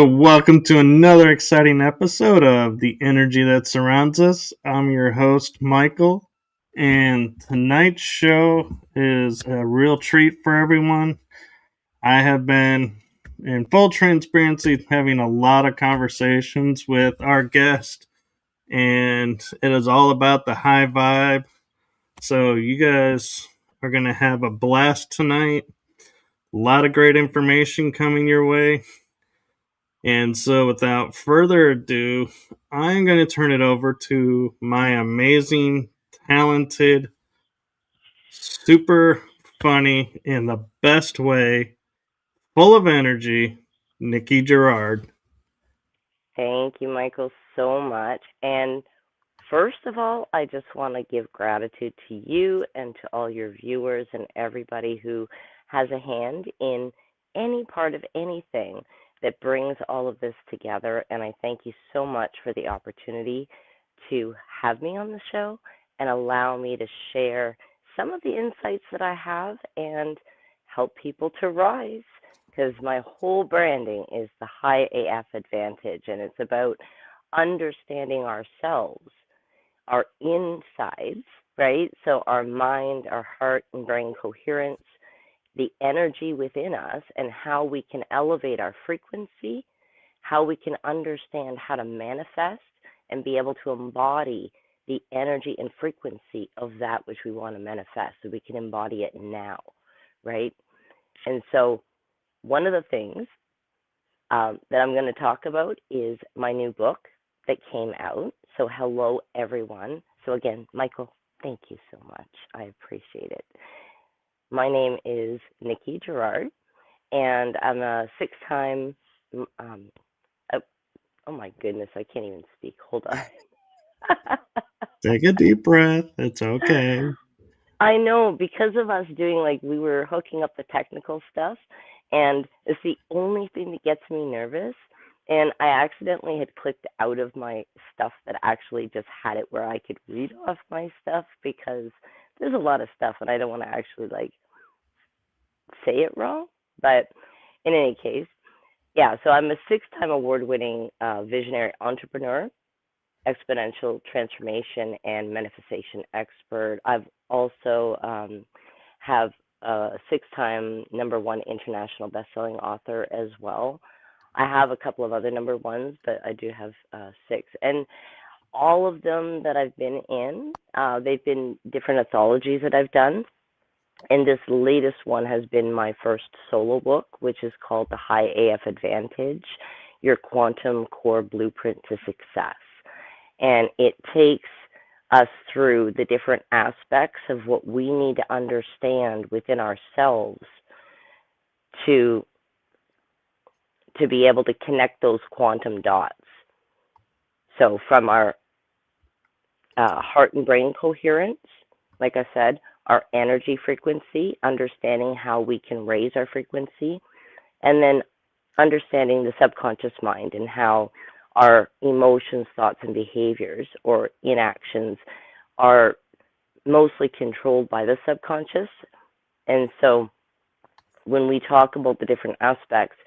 Welcome to another exciting episode of The Energy That Surrounds Us. I'm your host, Michael, and tonight's show is a real treat for everyone. I have been, in full transparency, having a lot of conversations with our guest, and it is all about the high vibe. So you guys are going to have a blast tonight. A lot of great information coming your way. And so without further ado, I'm going to turn it over to my amazing, talented, super funny, in the best way, full of energy, Nikki Girard. Thank you, Michael, so much. And first of all, I just want to give gratitude to you and to all your viewers and everybody who has a hand in any part of anything that brings all of this together. And I thank you so much for the opportunity to have me on the show and allow me to share some of the insights that I have and help people to rise. Because my whole branding is the high AF advantage, and it's about understanding ourselves, our insides, right? So our mind, our heart, and brain coherence, the energy within us, and how we can elevate our frequency, how we can understand how to manifest and be able to embody the energy and frequency of that which we want to manifest so we can embody it now, right? And so one of the things that I'm going to talk about is my new book that came out. So, hello, everyone. So, again, Michael, thank you so much. I appreciate it. My name is Nikki Girard, and I'm a six-time, oh my goodness, I can't even speak. Hold on. Take a deep breath. It's okay. I know, because of us doing, like, we were hooking up the technical stuff, and it's the only thing that gets me nervous. And I accidentally had clicked out of my stuff that actually just had it where I could read off my stuff, because there's a lot of stuff and I don't want to actually like say it wrong. But in any case, yeah, so I'm a six-time award-winning visionary entrepreneur, exponential transformation and manifestation expert. I've also have a six-time number one international best-selling author as well. I have a couple of other number ones, but I do have six. And all of them that I've been in, they've been different anthologies that I've done. And this latest one has been my first solo book, which is called The High AF Advantage, Your Quantum Core Blueprint to Success. And it takes us through the different aspects of what we need to understand within ourselves to be able to connect those quantum dots. So from our heart and brain coherence, like I said, our energy frequency, understanding how we can raise our frequency, and then understanding the subconscious mind and how our emotions, thoughts, and behaviors or inactions are mostly controlled by the subconscious. And so when we talk about the different aspects,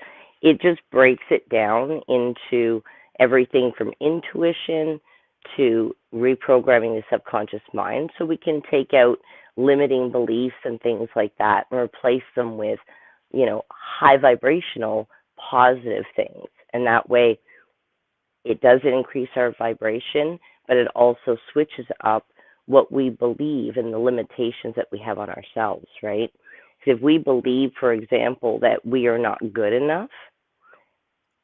it just breaks it down into everything from intuition to reprogramming the subconscious mind, so we can take out limiting beliefs and things like that and replace them with, high vibrational positive things. And that way it doesn't increase our vibration, but it also switches up what we believe and the limitations that we have on ourselves, right? Because if we believe, for example, that we are not good enough,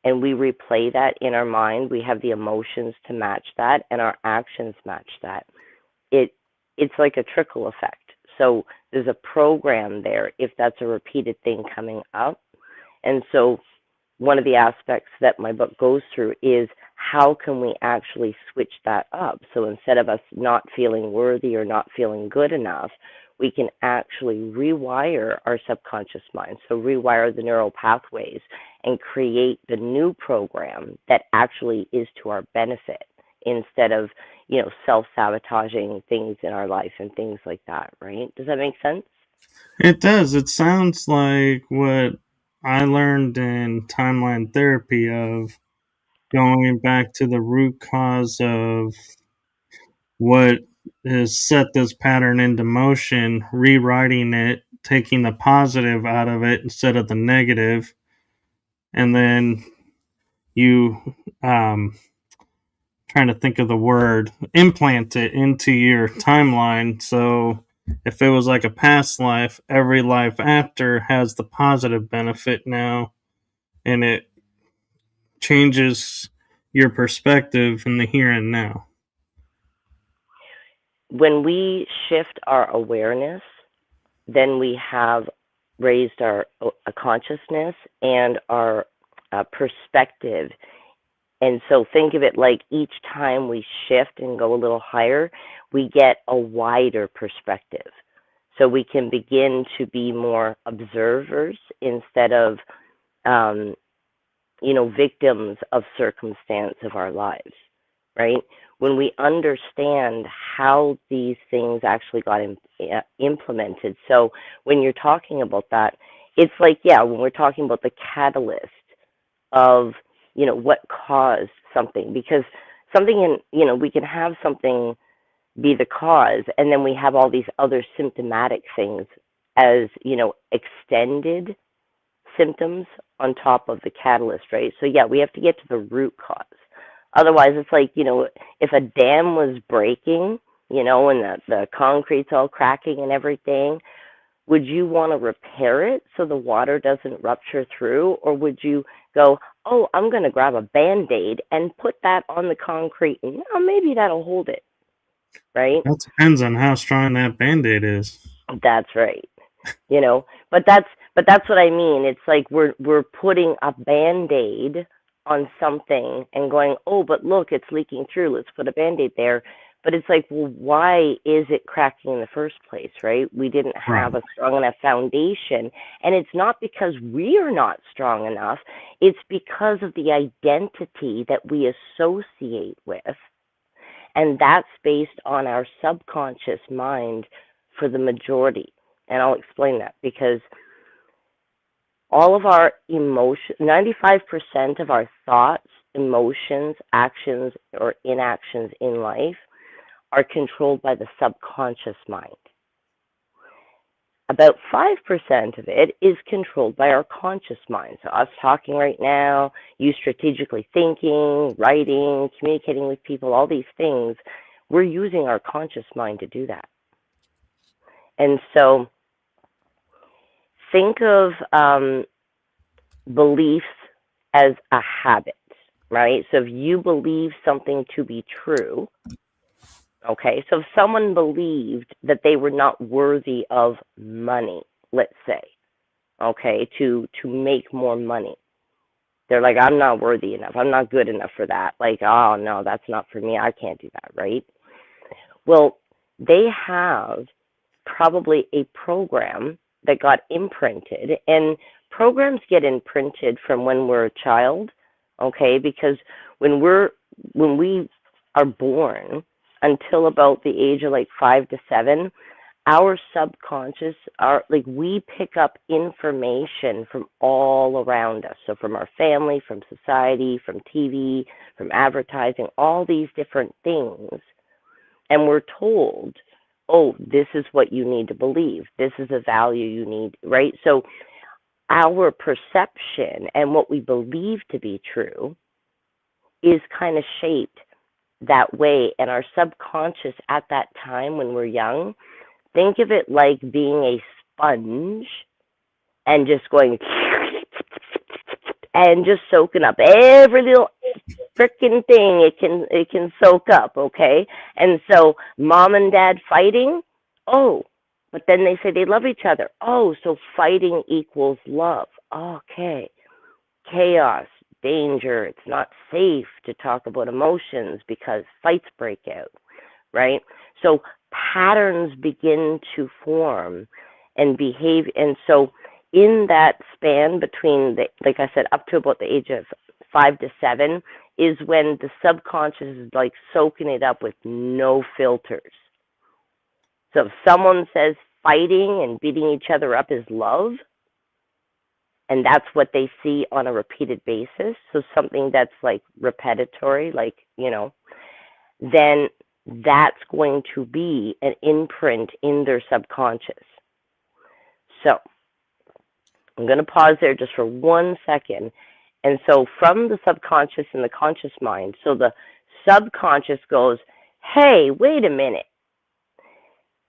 and we replay that in our mind, we have the emotions to match that, and our actions match that. It's like a trickle effect. So there's a program there if that's a repeated thing coming up. And so one of the aspects that my book goes through is how can we actually switch that up? So instead of us not feeling worthy or not feeling good enough, we can actually rewire our subconscious mind. So rewire the neural pathways and create the new program that actually is to our benefit, instead of, self-sabotaging things in our life and things like that, right? Does that make sense? It does. It sounds like what I learned in timeline therapy of going back to the root cause of what has set this pattern into motion, rewriting it, taking the positive out of it instead of the negative, and then you trying to think of the word, implant it into your timeline. So if it was like a past life, every life after has the positive benefit now, and it changes your perspective in the here and now. When we shift our awareness, then we have raised our consciousness and our perspective. And so think of it like each time we shift and go a little higher, we get a wider perspective. So we can begin to be more observers instead of, victims of circumstance of our lives, right? When we understand how these things actually got implemented. So when you're talking about that, it's like, yeah, when we're talking about the catalyst of, what caused something, because something we can have something be the cause, and then we have all these other symptomatic things as, extended symptoms on top of the catalyst, right? So yeah, we have to get to the root cause. Otherwise, it's like, if a dam was breaking, and the concrete's all cracking and everything, would you want to repair it so the water doesn't rupture through? Or would you go, oh, I'm going to grab a Band-Aid and put that on the concrete, and maybe that'll hold it, right? That depends on how strong that Band-Aid is. That's right. But that's what I mean. It's like we're putting a Band-Aid on something and going, oh, but look, it's leaking through. Let's put a Band-Aid there. But it's like, well, why is it cracking in the first place, right? We didn't have a strong enough foundation. And it's not because we are not strong enough. It's because of the identity that we associate with. And that's based on our subconscious mind for the majority. And I'll explain that, because all of our emotions, 95% of our thoughts, emotions, actions, or inactions in life are controlled by the subconscious mind. About 5% of it is controlled by our conscious mind. So us talking right now, you strategically thinking, writing, communicating with people, all these things, we're using our conscious mind to do that. And so think of beliefs as a habit, right? So if you believe something to be true, okay, so if someone believed that they were not worthy of money, let's say, okay, to make more money, they're like, I'm not worthy enough. I'm not good enough for that. Like, oh, no, that's not for me. I can't do that, right? Well, they have probably a program that got imprinted, and programs get imprinted from when we're a child, okay? Because when we are born until about the age of like 5 to 7, our subconscious are like, we pick up information from all around us. So from our family, from society, from TV, from advertising, all these different things. And we're told, oh, this is what you need to believe. This is a value you need, right? So our perception and what we believe to be true is kind of shaped that way. And our subconscious at that time when we're young, think of it like being a sponge and just going and just soaking up every little freaking thing it can soak up, okay? And so mom and dad fighting, oh, but then they say they love each other. Oh, so fighting equals love. Okay. Chaos, danger, it's not safe to talk about emotions because fights break out, right? So patterns begin to form and behave. And so in that span between, like I said, up to about the age of 5 to 7 is when the subconscious is like soaking it up with no filters. So if someone says fighting and beating each other up is love, and that's what they see on a repeated basis, so something that's like repetitory, like, then that's going to be an imprint in their subconscious. So I'm going to pause there just for 1 second. And so from the subconscious and the conscious mind, so the subconscious goes, hey, wait a minute.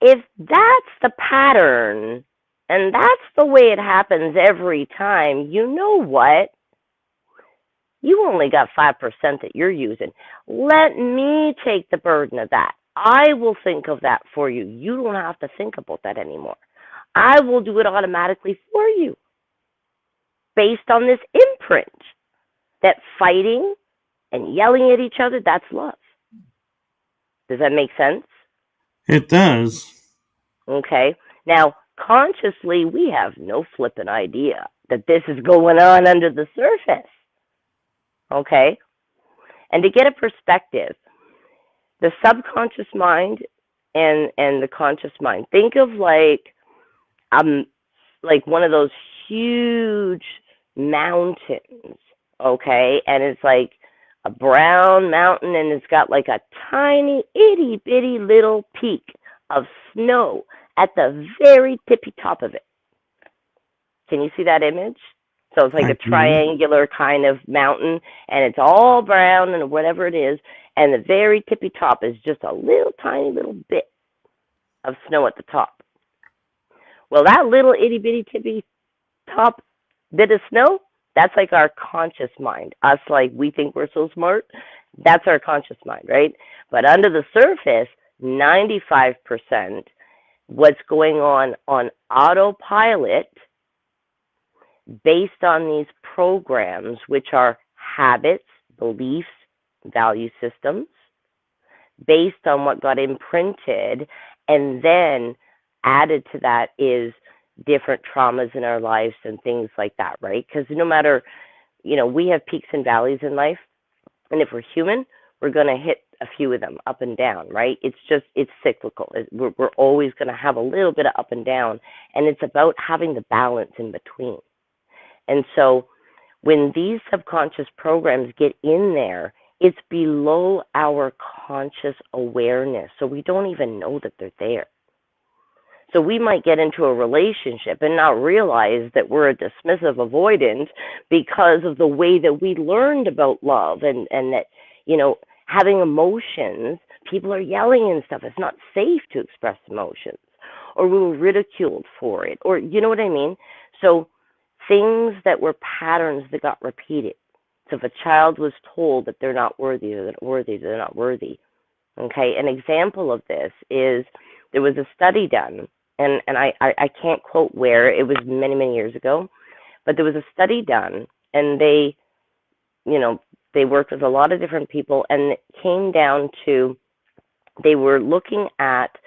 If that's the pattern and that's the way it happens every time, you know what? You only got 5% that you're using. Let me take the burden of that. I will think of that for you. You don't have to think about that anymore. I will do it automatically for you based on this imprint that fighting and yelling at each other, that's love. Does that make sense? It does. Okay. Now, consciously, we have no flipping idea that this is going on under the surface. Okay? And to get a perspective, the subconscious mind and the conscious mind, think of like one of those huge mountains, okay? And it's like a brown mountain, and it's got like a tiny, itty bitty little peak of snow at the very tippy top of it. Can you see that image? So it's like a triangular kind of mountain, and it's all brown and whatever it is, and the very tippy top is just a little tiny little bit of snow at the top. Well, that little itty bitty tippy top bit of snow, that's like our conscious mind. Us, like, we think we're so smart. That's our conscious mind, right? But under the surface, 95%, what's going on autopilot based on these programs, which are habits, beliefs, value systems, based on what got imprinted, and then added to that is different traumas in our lives and things like that, right? Because no matter, we have peaks and valleys in life, and if we're human, we're going to hit a few of them up and down, right? It's cyclical. We're always going to have a little bit of up and down, and it's about having the balance in between. And so when these subconscious programs get in there, it's below our conscious awareness, so we don't even know that they're there. So we might get into a relationship and not realize that we're a dismissive avoidant because of the way that we learned about love, and that, having emotions, people are yelling and stuff. It's not safe to express emotions, or we were ridiculed for it, or you know what I mean? So things that were patterns that got repeated. So if a child was told that they're not worthy, they're not worthy, they're not worthy. Okay, an example of this is there was a study done, and I can't quote where, it was many, many years ago, but there was a study done, and they worked with a lot of different people, and it came down to, they were looking at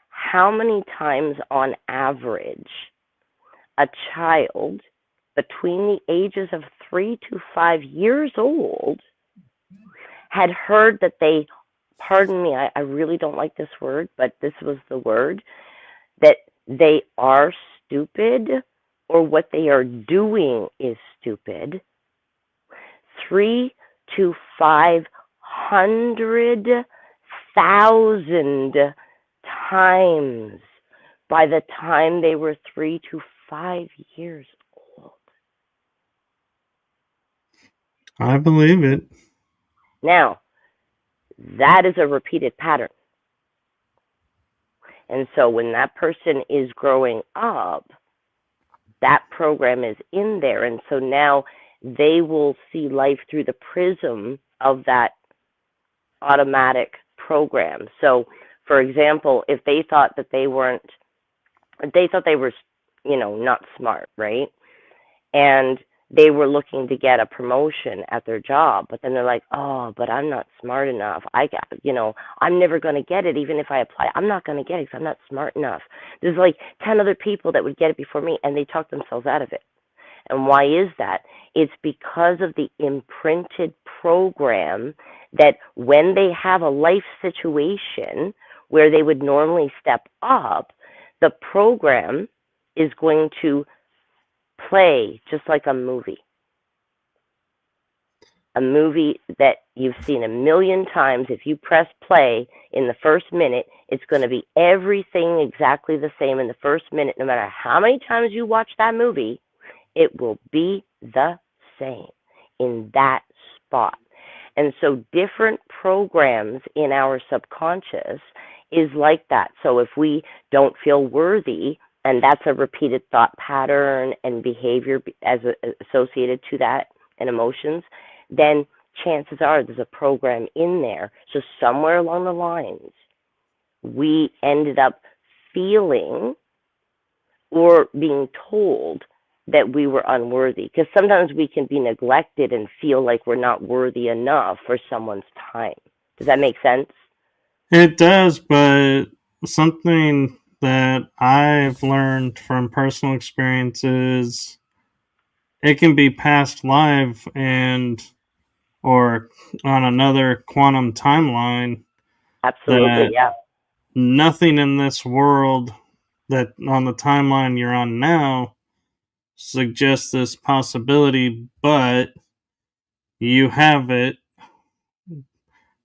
how many times on average a child between the ages of 3 to 5 years old had heard that they, pardon me, I really don't like this word, but this was the word, that they are stupid, or what they are doing is stupid, 3 to 500,000 times by the time they were 3 to 5 years old. I believe it. Now, that is a repeated pattern. And so when that person is growing up, that program is in there. And so now they will see life through the prism of that automatic program. So, for example, if they thought that they were, not smart, right? And they were looking to get a promotion at their job, but then they're like, oh, but I'm not smart enough. I'm never going to get it. Even if I apply, I'm not going to get it because I'm not smart enough. There's like 10 other people that would get it before me, and they talk themselves out of it. And why is that? It's because of the imprinted program that when they have a life situation where they would normally step up, the program is going to play just like a movie. A movie that you've seen a million times. If you press play in the first minute, it's going to be everything exactly the same in the first minute. No matter how many times you watch that movie, it will be the same in that spot. And so different programs in our subconscious is like that. So if we don't feel worthy, and that's a repeated thought pattern and behavior as associated to that and emotions, then chances are there's a program in there. So somewhere along the lines, we ended up feeling or being told that we were unworthy. Because sometimes we can be neglected and feel like we're not worthy enough for someone's time. Does that make sense? It does, but something that I've learned from personal experiences, it can be past live and or on another quantum timeline Absolutely, that yeah. nothing in this world that on the timeline you're on now suggests this possibility, but you have it,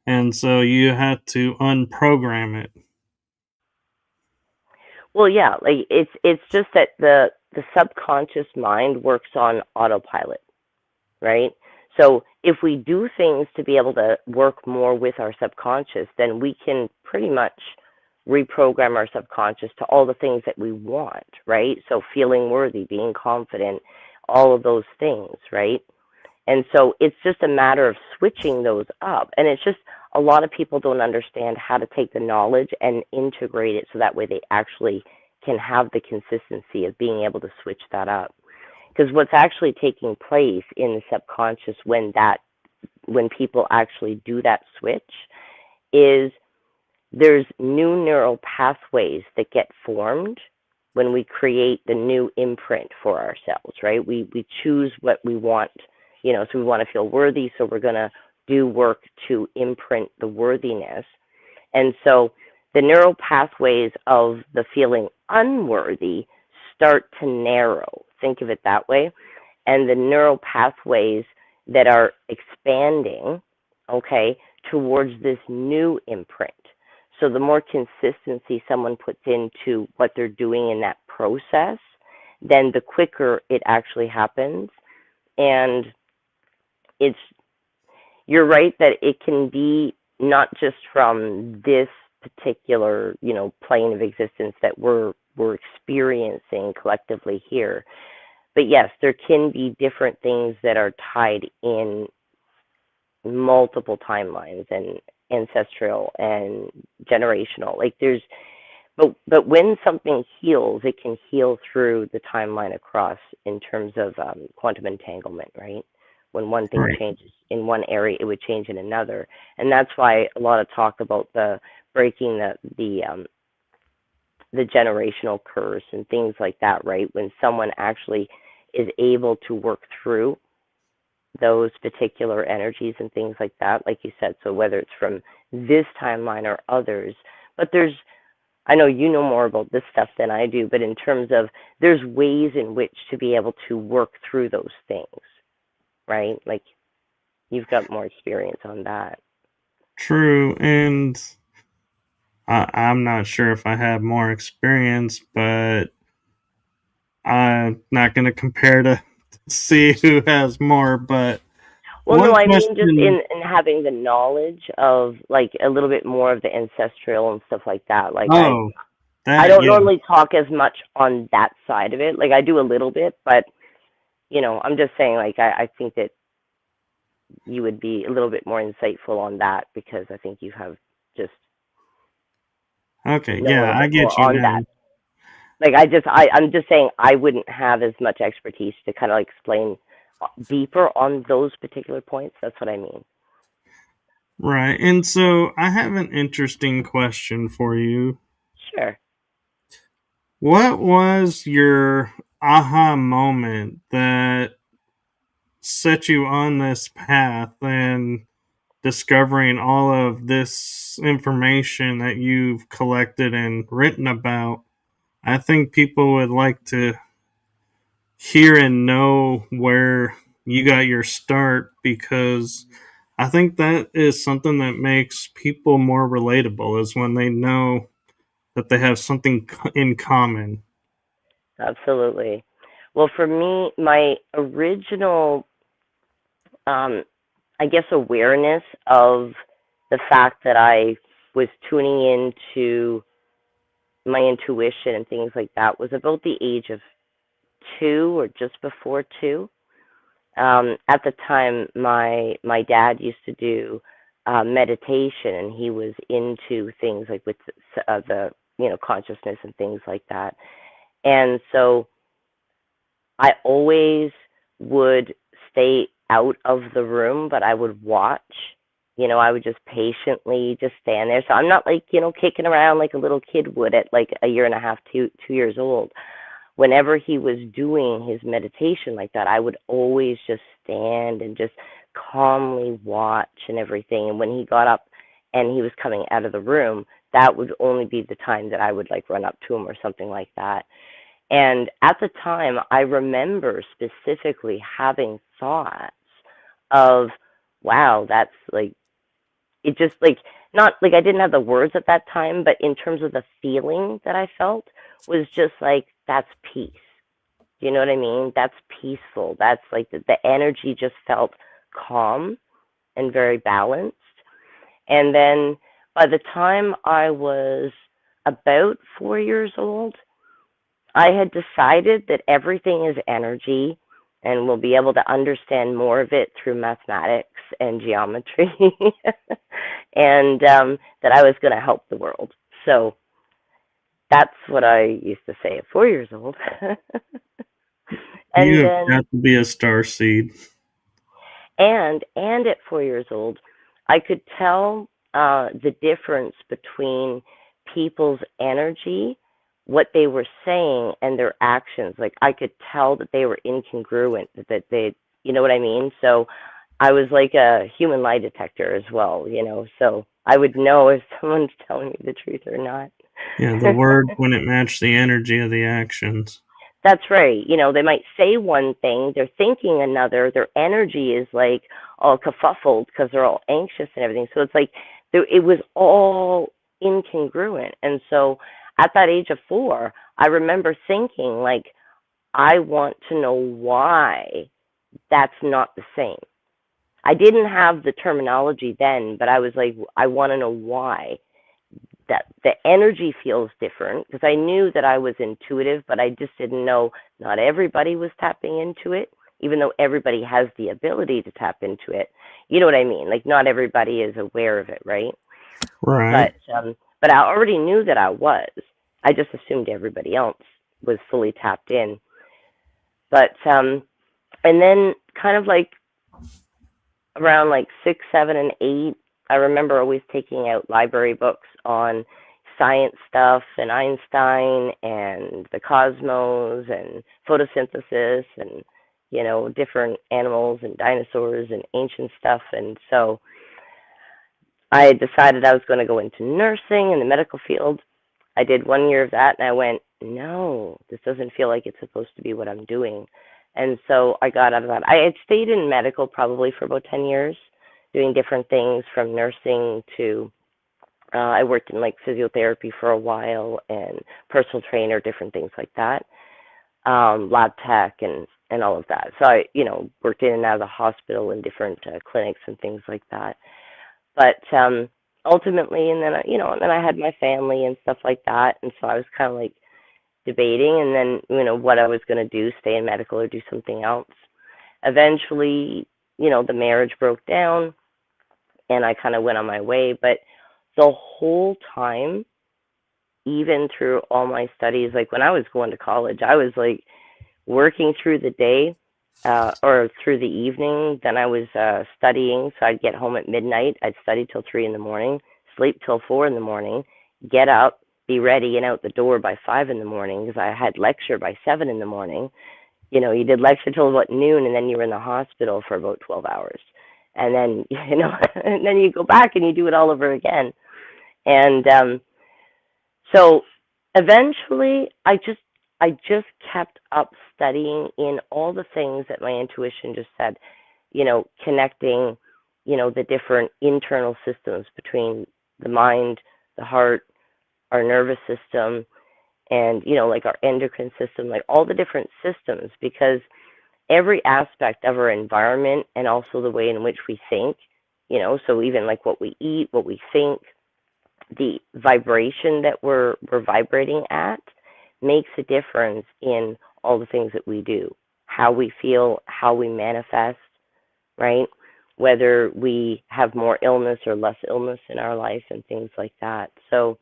and so you have to unprogram it. Well, yeah, like it's just that the subconscious mind works on autopilot, right? So if we do things to be able to work more with our subconscious, then we can pretty much reprogram our subconscious to all the things that we want, right? So feeling worthy, being confident, all of those things, right? And so it's just a matter of switching those up. And it's just a lot of people don't understand how to take the knowledge and integrate it so that way they actually can have the consistency of being able to switch that up. Because what's actually taking place in the subconscious when people actually do that switch is there's new neural pathways that get formed when we create the new imprint for ourselves, right? We choose what we want, so we want to feel worthy, so we're going to do work to imprint the worthiness. And so the neural pathways of the feeling unworthy start to narrow. Think of it that way. And the neural pathways that are expanding, okay, towards this new imprint. So the more consistency someone puts into what they're doing in that process, then the quicker it actually happens. And you're right that it can be not just from this particular, plane of existence that we're experiencing collectively here. But yes, there can be different things that are tied in multiple timelines and ancestral and generational. But when something heals, it can heal through the timeline across in terms of quantum entanglement, right? When one thing changes in one area, it would change in another, and that's why a lot of talk about the breaking the generational curse and things like that, right? When someone actually is able to work through those particular energies and things like that, like you said, so whether it's from this timeline or others, but I know you know more about this stuff than I do, but in terms of there's ways in which to be able to work through those things, right? Like you've got more experience on that. True, and I'm not sure if I have more experience, but I'm not going to compare to see who has more. But Well, no, one I mean just question, in having the knowledge of like a little bit more of the ancestral and stuff like that. Like oh, I that, don't yeah, normally talk as much on that side of it. Like I do a little bit, but I'm just saying like I think that you would be a little bit more insightful on that because I think you have just okay, know a yeah, little I bit more get you on that. now. Like I'm just saying I wouldn't have as much expertise to kind of like explain deeper on those particular points. That's what I mean. Right, and so I have an interesting question for you. Sure. What was your aha moment that set you on this path and discovering all of this information that you've collected and written about? I think people would like to hear and know where you got your start, because I think that is something that makes people more relatable, is when they know that they have something in common. Absolutely. Well, for me, my original, um, I guess, awareness of the fact that I was tuning into my intuition and things like that was about the age of 2 or just before 2. At the time, my dad used to do meditation, and he was into things like with the consciousness and things like that. And so I always would stay out of the room, but I would watch. I would just patiently just stand there. So I'm not like, kicking around like a little kid would at like a year and a half, 2 years old. Whenever he was doing his meditation like that, I would always just stand and just calmly watch and everything. And when he got up and he was coming out of the room, that would only be the time that I would like run up to him or something like that. And at the time, I remember specifically having thoughts of, wow, that's like, it just like, not like I didn't have the words at that time, but in terms of the feeling that I felt was just like, that's peace. You know what I mean? That's peaceful. That's like the energy just felt calm and very balanced. And then by the time I was about 4 years old, I had decided that everything is energy, and we'll be able to understand more of it through mathematics and geometry, and that I was going to help the world. So that's what I used to say at 4 years old. You And have then got to be a star seed. and at 4 years old, I could tell the difference between people's energy, what they were saying, and their actions. Like I could tell that they were incongruent, that they, you know what I mean? So I was like a human lie detector as well, so I would know if someone's telling me the truth or not. Yeah, the word wouldn't match the energy of the actions. That's right. They might say one thing, they're thinking another, their energy is like all kerfuffled because they're all anxious and everything. So it's like it was all incongruent. And so at that age of 4, I remember thinking, like, I want to know why that's not the same. I didn't have the terminology then, but I was like, I want to know why that the energy feels different, because I knew that I was intuitive, but I just didn't know not everybody was tapping into it, even though everybody has the ability to tap into it. You know what I mean? Like not everybody is aware of it, right? Right. But I already knew that I was. I just assumed everybody else was fully tapped in. But and then kind of like around like 6, 7, and 8, I remember always taking out library books on science stuff and Einstein and the cosmos and photosynthesis and different animals and dinosaurs and ancient stuff. And so I decided I was going to go into nursing in the medical field. I did 1 year of that, and I went, no, this doesn't feel like it's supposed to be what I'm doing. And so I got out of that. I had stayed in medical probably for about 10 years, doing different things from nursing to, I worked in like physiotherapy for a while and personal trainer, different things like that, lab tech and all of that. So I, worked in and out of the hospital in different clinics and things like that. But ultimately, and then, and then I had my family and stuff like that. And so I was kind of like, debating, and then what I was going to do, stay in medical or do something else. Eventually, the marriage broke down and I kind of went on my way. But the whole time, even through all my studies, like when I was going to college, I was like working through the day or through the evening. Then I was studying, so I'd get home at midnight. I'd study till 3 in the morning, sleep till 4 in the morning, get up, be ready and out the door by 5 in the morning, because I had lecture by 7 in the morning. You did lecture till about noon, and then you were in the hospital for about 12 hours. And then, and then you go back and you do it all over again. And so eventually I just I just kept up studying in all the things that my intuition just said, connecting, the different internal systems between the mind, the heart, our nervous system, and, like our endocrine system, like all the different systems, because every aspect of our environment and also the way in which we think, so even like what we eat, what we think, the vibration that we're vibrating at makes a difference in all the things that we do, how we feel, how we manifest, right? Whether we have more illness or less illness in our life and things like that. So,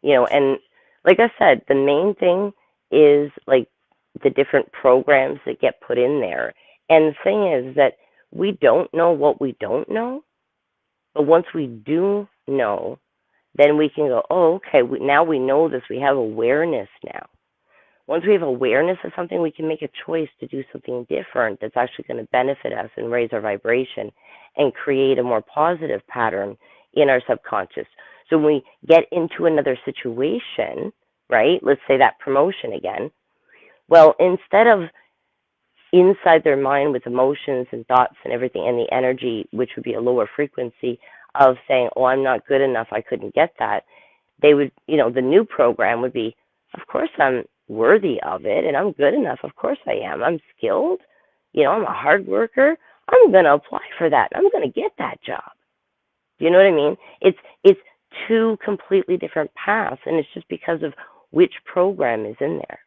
and like I said, the main thing is like the different programs that get put in there. And the thing is that we don't know what we don't know, but once we do know, then we can go, oh, okay, now we know this. We have awareness now. Once we have awareness of something, we can make a choice to do something different that's actually going to benefit us and raise our vibration and create a more positive pattern in our subconscious. So when we get into another situation, right, let's say that promotion again, well, instead of inside their mind with emotions and thoughts and everything and the energy, which would be a lower frequency of saying, oh, I'm not good enough, I couldn't get that, they would, the new program would be, of course I'm worthy of it and I'm good enough. Of course I am. I'm skilled. I'm a hard worker. I'm going to apply for that. I'm going to get that job. Do you know what I mean? It's two completely different paths, and it's just because of which program is in there.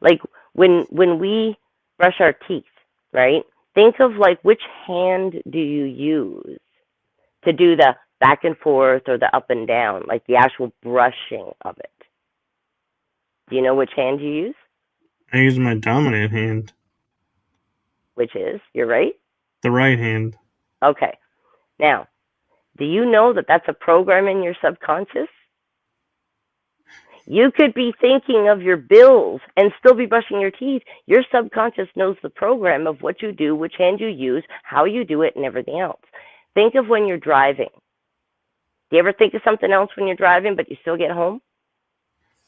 Like when we brush our teeth, right? Think of like which hand do you use to do the back and forth or the up and down, like the actual brushing of it. Do you know which hand you use? I use my dominant hand. Which is, you're right? The right hand. Okay. Now, do you know that that's a program in your subconscious? You could be thinking of your bills and still be brushing your teeth. Your subconscious knows the program of what you do, which hand you use, how you do it, and everything else. Think of when you're driving. Do you ever think of something else when you're driving, but you still get home?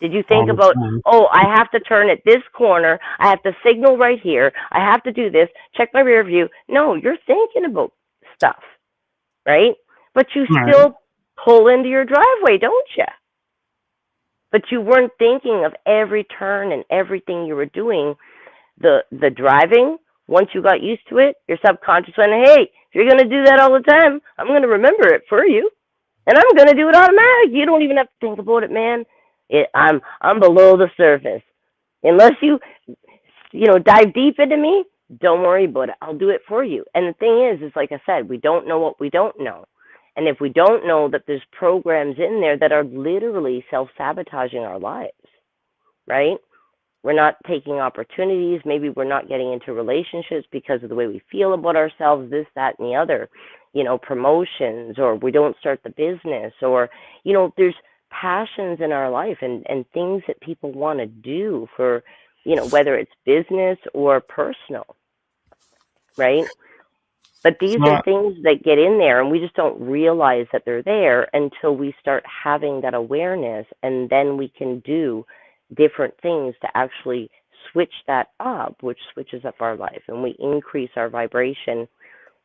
Did you think about, oh, I have to turn at this corner, I have to signal right here, I have to do this, check my rear view? No, you're thinking about stuff, right? But you still pull into your driveway, don't you? But you weren't thinking of every turn and everything you were doing. The driving, once you got used to it, your subconscious went, hey, if you're going to do that all the time, I'm going to remember it for you. And I'm going to do it automatic. You don't even have to think about it, man. I'm below the surface. Unless you dive deep into me, don't worry about it. I'll do it for you. And the thing is like I said, we don't know what we don't know. And if we don't know that there's programs in there that are literally self-sabotaging our lives, right? We're not taking opportunities. Maybe we're not getting into relationships because of the way we feel about ourselves, this, that, and the other, promotions, or we don't start the business, or, there's passions in our life and things that people want to do for, whether it's business or personal, right? But these are things that get in there, and we just don't realize that they're there until we start having that awareness, and then we can do different things to actually switch that up, which switches up our life, and we increase our vibration,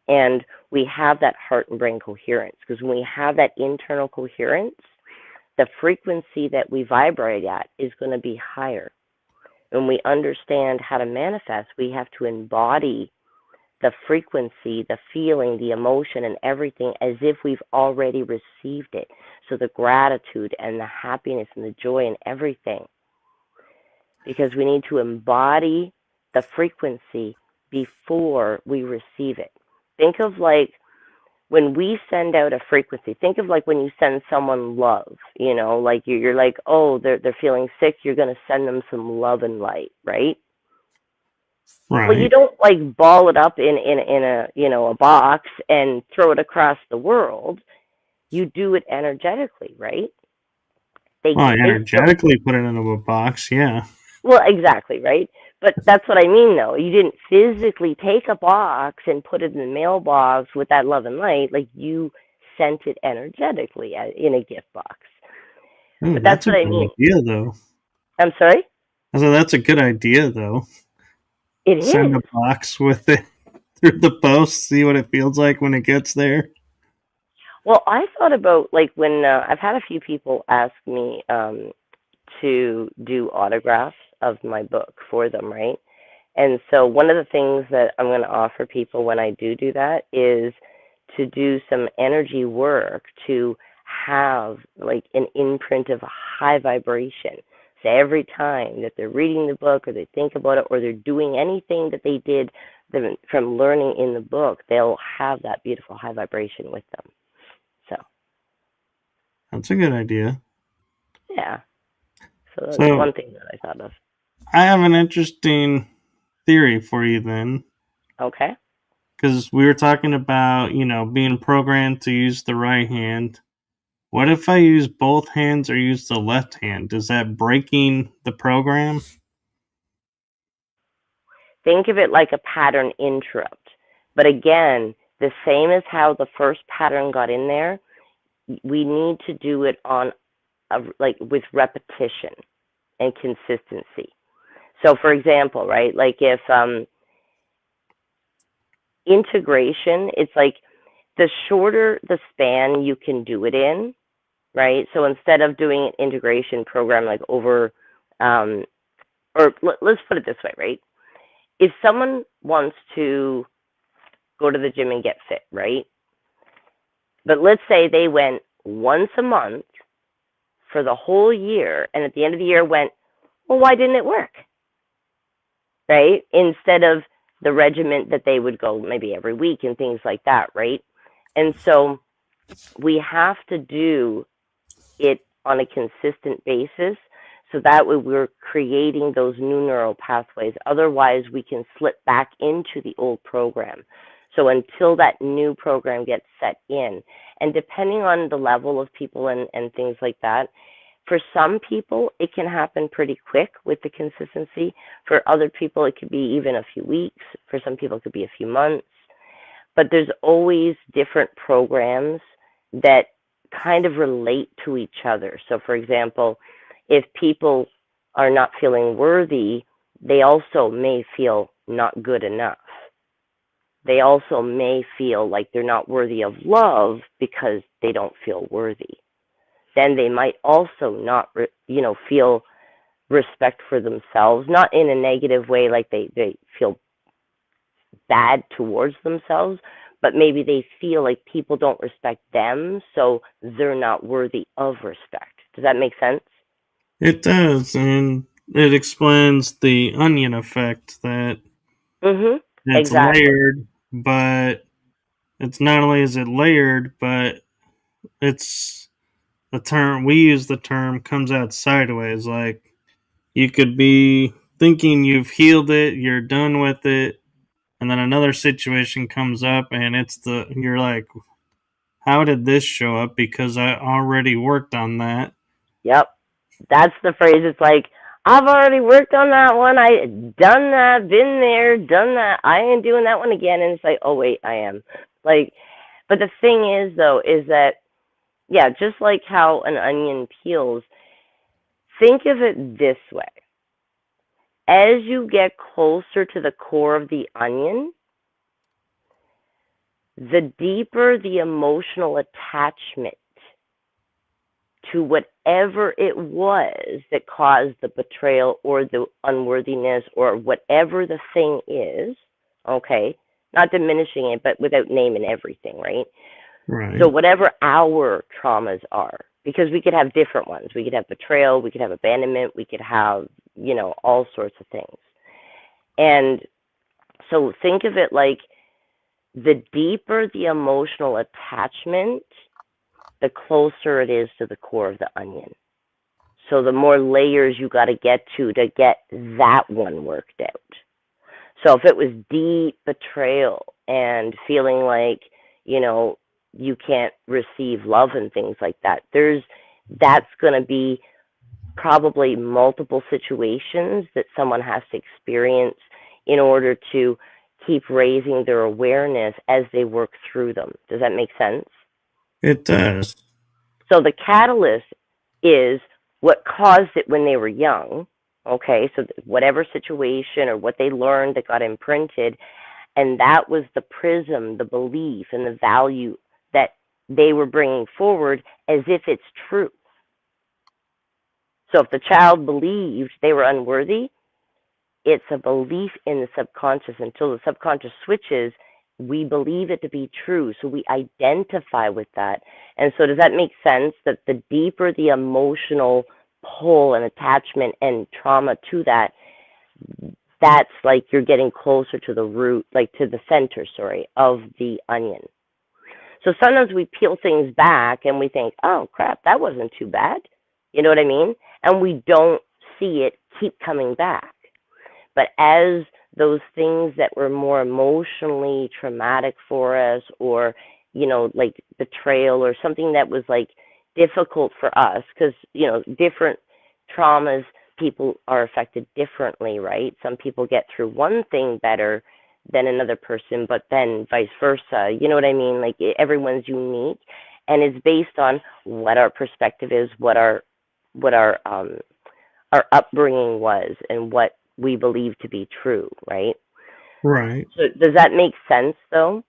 and we have that heart and brain coherence. Because when we have that internal coherence, the frequency that we vibrate at is going to be higher. When we understand how to manifest, we have to embody the frequency, the feeling, the emotion, and everything as if we've already received it. So the gratitude and the happiness and the joy and everything. Because we need to embody the frequency before we receive it. Think of like when we send out a frequency, think of like when you send someone love, like you're like, oh, they're feeling sick, you're going to send them some love and light, right? Right. Well, you don't like ball it up in a box and throw it across the world. You do it energetically, right? Energetically put it into a box, yeah. Well, exactly, right? But that's what I mean, though. You didn't physically take a box and put it in the mailbox with that love and light. Like you sent it energetically in a gift box. But that's what I mean. Idea, though. I'm sorry? So that's a good idea, though. It Send a is. box with it through the post, see what it feels like when it gets there. Well, I thought about like when I've had a few people ask me to do autographs of my book for them, right? And so one of the things that I'm going to offer people when I do that is to do some energy work to have like an imprint of a high vibration. So every time that they're reading the book or they think about it or they're doing anything that they did from learning in the book, they'll have that beautiful high vibration with them. So, That's a good idea. yeah. So that's So one thing that I thought of. I have an interesting theory for you then. Okay. Because we were talking about, being programmed to use the right hand. What if I use both hands or use the left hand? Is that breaking the program? Think of it like a pattern interrupt. But again, the same as how the first pattern got in there, we need to do it on like with repetition and consistency. So for example, right, like if integration, it's like the shorter the span you can do it in, right? So instead of doing an integration program like over, or let's put it this way, right? If someone wants to go to the gym and get fit, right? But let's say they went once a month for the whole year, and at the end of the year went, well, why didn't it work? Right? Instead of the regiment that they would go maybe every week and things like that, right? And so we have to do it on a consistent basis so that way we're creating those new neural pathways. Otherwise, we can slip back into the old program. So until that new program gets set in, and depending on the level of people and things like that, for some people, it can happen pretty quick with the consistency. For other people, it could be even a few weeks. For some people, it could be a few months. But there's always different programs that kind of relate to each other. So, for example, if people are not feeling worthy, they also may feel not good enough. They also may feel like they're not worthy of love because they don't feel worthy. Then they might also not, feel respect for themselves, not in a negative way, like they feel bad towards themselves, but maybe they feel like people don't respect them, so they're not worthy of respect. Does that make sense? It does, and it explains the onion effect that Mhm. it's Exactly. layered, but it's not only is it layered, but it's the term we use the term comes out sideways. Like you could be thinking you've healed it, you're done with it, and then another situation comes up and you're like, how did this show up? Because I already worked on that. Yep. That's the phrase. It's like, I've already worked on that one. I done that, been there, done that. I ain't doing that one again. And it's like, oh wait, I am. Like, but the thing is though, is that yeah, just like how an onion peels, think of it this way. As you get closer to the core of the onion, the deeper the emotional attachment to whatever it was that caused the betrayal or the unworthiness or whatever the thing is, okay? Not diminishing it, but without naming everything, right? So, Right. whatever our traumas are, because we could have different ones. We could have betrayal, we could have abandonment, we could have, all sorts of things. And so, think of it like the deeper the emotional attachment, the closer it is to the core of the onion. So the more layers you got to get that one worked out. So if it was deep betrayal and feeling like, you can't receive love and things like that, that's going to be probably multiple situations that someone has to experience in order to keep raising their awareness as they work through them. Does that make sense? It does. So the catalyst is what caused it when they were young, Okay, so whatever situation or what they learned that got imprinted, and that was the prism, the belief, and the value that they were bringing forward as if it's true. So if the child believed they were unworthy, it's a belief in the subconscious. Until the subconscious switches, we believe it to be true. So we identify with that. And so does that make sense that the deeper the emotional pull and attachment and trauma to that, that's like you're getting closer to the root, like to the center, sorry, of the onion. So sometimes we peel things back and we think, oh crap, that wasn't too bad. You know what I mean? And we don't see it keep coming back. But as those things that were more emotionally traumatic for us, or, you know, like betrayal or something that was like difficult for us, because, you know, different traumas, people are affected differently, right? Some people get through one thing better than another person, but then vice versa. You know what I mean? Like everyone's unique, and it's based on what our perspective is, what our upbringing was, and what we believe to be true, right? Right. So does that make sense, though?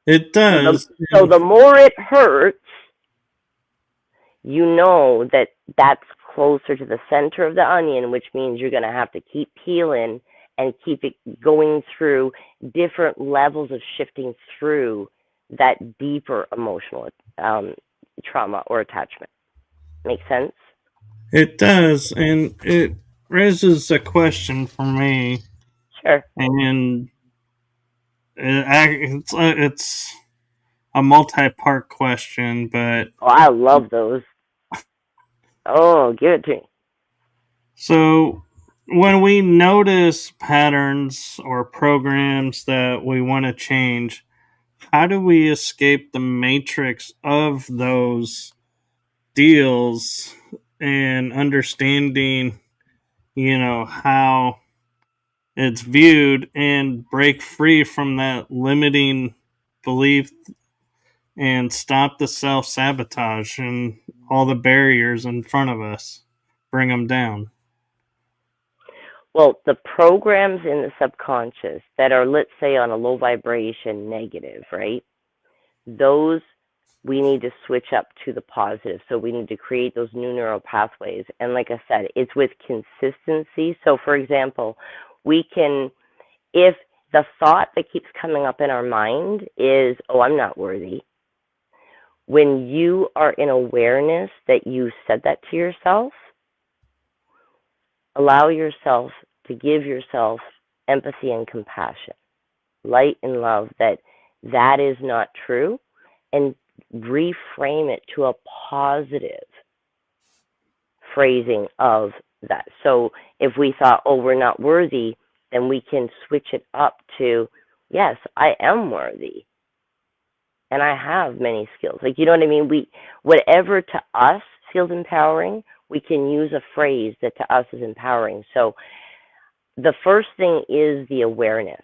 It does. So the more it hurts, you know that that's closer to the center of the onion, which means you're going to have to keep peeling and keep it going through different levels of shifting through that deeper emotional trauma or attachment. Make sense? It does, and it raises a question for me, Sure. and it's a multi-part question, but Oh, I love those. Oh, give it to me. so when we notice patterns or programs that we want to change, how do we escape the matrix of those deals and understanding, how it's viewed and break free from that limiting belief and stop the self sabotage and all the barriers in front of us? Bring them down. Well, the programs in the subconscious that are, let's say, on a low vibration negative, right? Those we need to switch up to the positive. So we need to create those new neural pathways. And like I said, it's with consistency. So, for example, we can, if the thought that keeps coming up in our mind is, oh, I'm not worthy, when you are in awareness that you said that to yourself, allow yourself to give yourself empathy and compassion, light and love that that is not true, and reframe it to a positive phrasing of that. So if we thought, oh, we're not worthy, then we can switch it up to, yes, I am worthy. And I have many skills. Like, you know what I mean? Whatever to us feels empowering, we can use a phrase that to us is empowering. So the first thing is the awareness,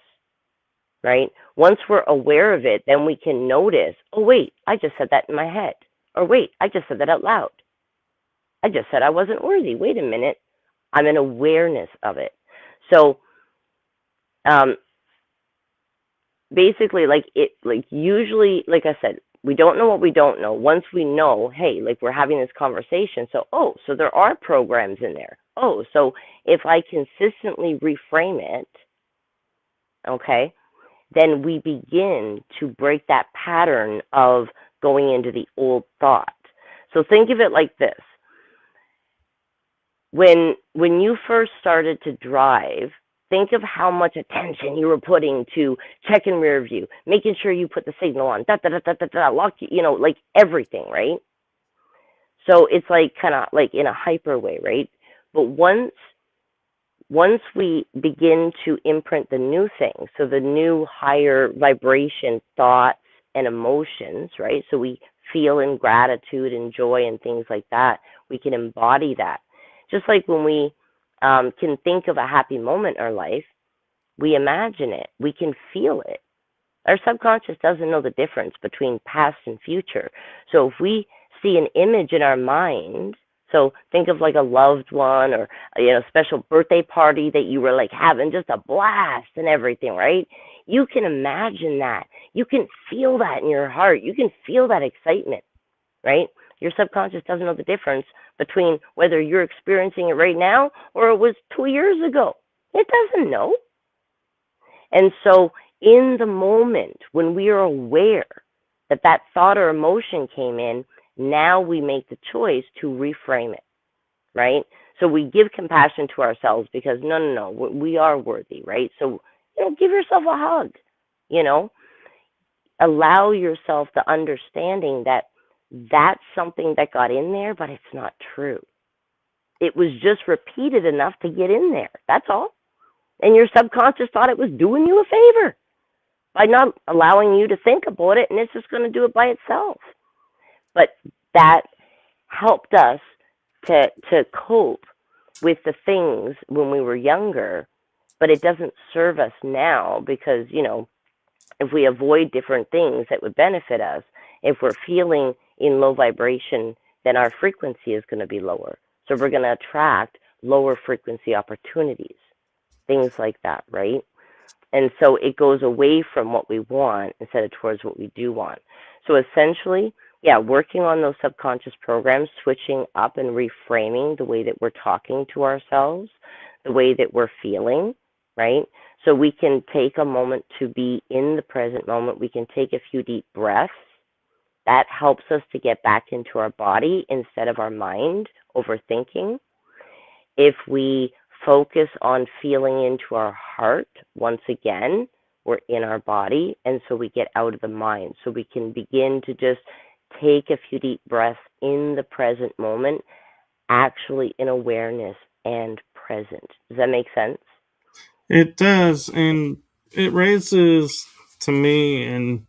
right? Once we're aware of it, then we can notice, oh, wait, I just said that in my head. Or wait, I just said that out loud. I just said I wasn't worthy. Wait a minute. I'm in awareness of it. So basically, usually, like I said, we don't know what we don't know. Once we know, hey, like we're having this conversation, so, oh, so there are programs in there. Oh, so if I consistently reframe it, okay, then we begin to break that pattern of going into the old thought. So think of it like this. When you first started to drive, think of how much attention you were putting to checking rear view, making sure you put the signal on, lock, like everything, right? So it's like kind of like in a hyper way, right? But once we begin to imprint the new thing, so the new higher vibration thoughts and emotions, right? So we feel in gratitude and joy and things like that, we can embody that. Just like when we can think of a happy moment in our life, we imagine it, we can feel it. Our subconscious doesn't know the difference between past and future. So if we see an image in our mind, So think of like a loved one, or special birthday party that you were like having just a blast and everything, right? You can imagine that. You can feel that in your heart. You can feel that excitement, right? Your subconscious doesn't know the difference between whether you're experiencing it right now or it was 2 years ago. It doesn't know. And so, in the moment when we are aware that that thought or emotion came in, now we make the choice to reframe it, right? So we give compassion to ourselves because no, no, no, we are worthy, right? So, give yourself a hug, you know, allow yourself the understanding that that's something that got in there, but it's not true. It was just repeated enough to get in there. That's all. And your subconscious thought it was doing you a favor by not allowing you to think about it, and it's just going to do it by itself. But that helped us to cope with the things when we were younger, but it doesn't serve us now because, if we avoid different things that would benefit us, if we're feeling in low vibration, then our frequency is going to be lower. So we're going to attract lower frequency opportunities, things like that, right? And so it goes away from what we want instead of towards what we do want. So essentially, yeah, working on those subconscious programs, switching up and reframing the way that we're talking to ourselves, the way that we're feeling, right? So we can take a moment to be in the present moment. We can take a few deep breaths. That helps us to get back into our body instead of our mind overthinking. If we focus on feeling into our heart, once again, we're in our body, and so we get out of the mind. So we can begin to just take a few deep breaths in the present moment, actually in awareness and present. Does that make sense? It does, and it raises to me an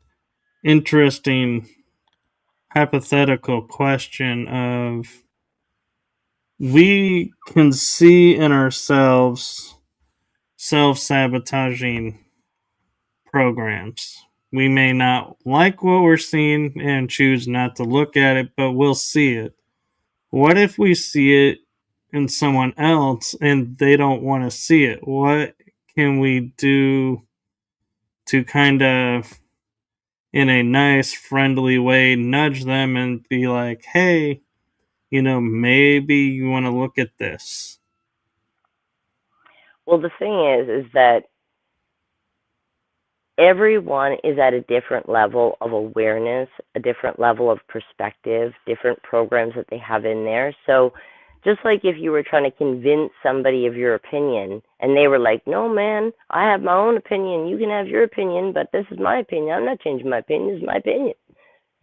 interesting hypothetical question of we can see in ourselves self-sabotaging programs. We may not like what we're seeing and choose not to look at it, but we'll see it. What if we see it in someone else and they don't want to see it? What can we do to kind of, in a nice, friendly way, nudge them and be like, hey, maybe you want to look at this? Well, the thing is that everyone is at a different level of awareness, a different level of perspective, different programs that they have in there. So, just like if you were trying to convince somebody of your opinion and they were like, no, man, I have my own opinion. You can have your opinion, but this is my opinion. I'm not changing my opinion. This is my opinion.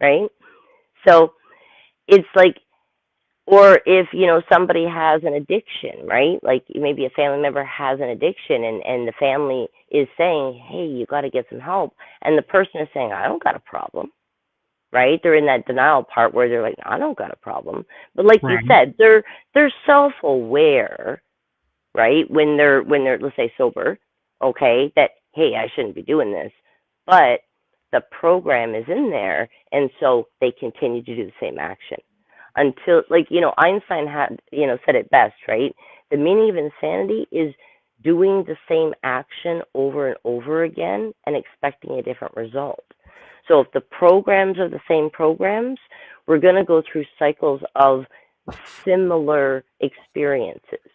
Right? So, it's like, or if somebody has an addiction, right? Like maybe a family member has an addiction, and the family is saying, hey, you got to get some help, and the person is saying, I don't got a problem, right? They're in that denial part where they're like, I don't got a problem, but like you Right. said, they're self-aware, right? When they're let's say sober, okay, that hey, I shouldn't be doing this, but the program is in there, and so they continue to do the same action until, like, Einstein had said it best, right? The meaning of insanity is doing the same action over and over again and expecting a different result. So if the programs are the same programs, we're going to go through cycles of similar experiences,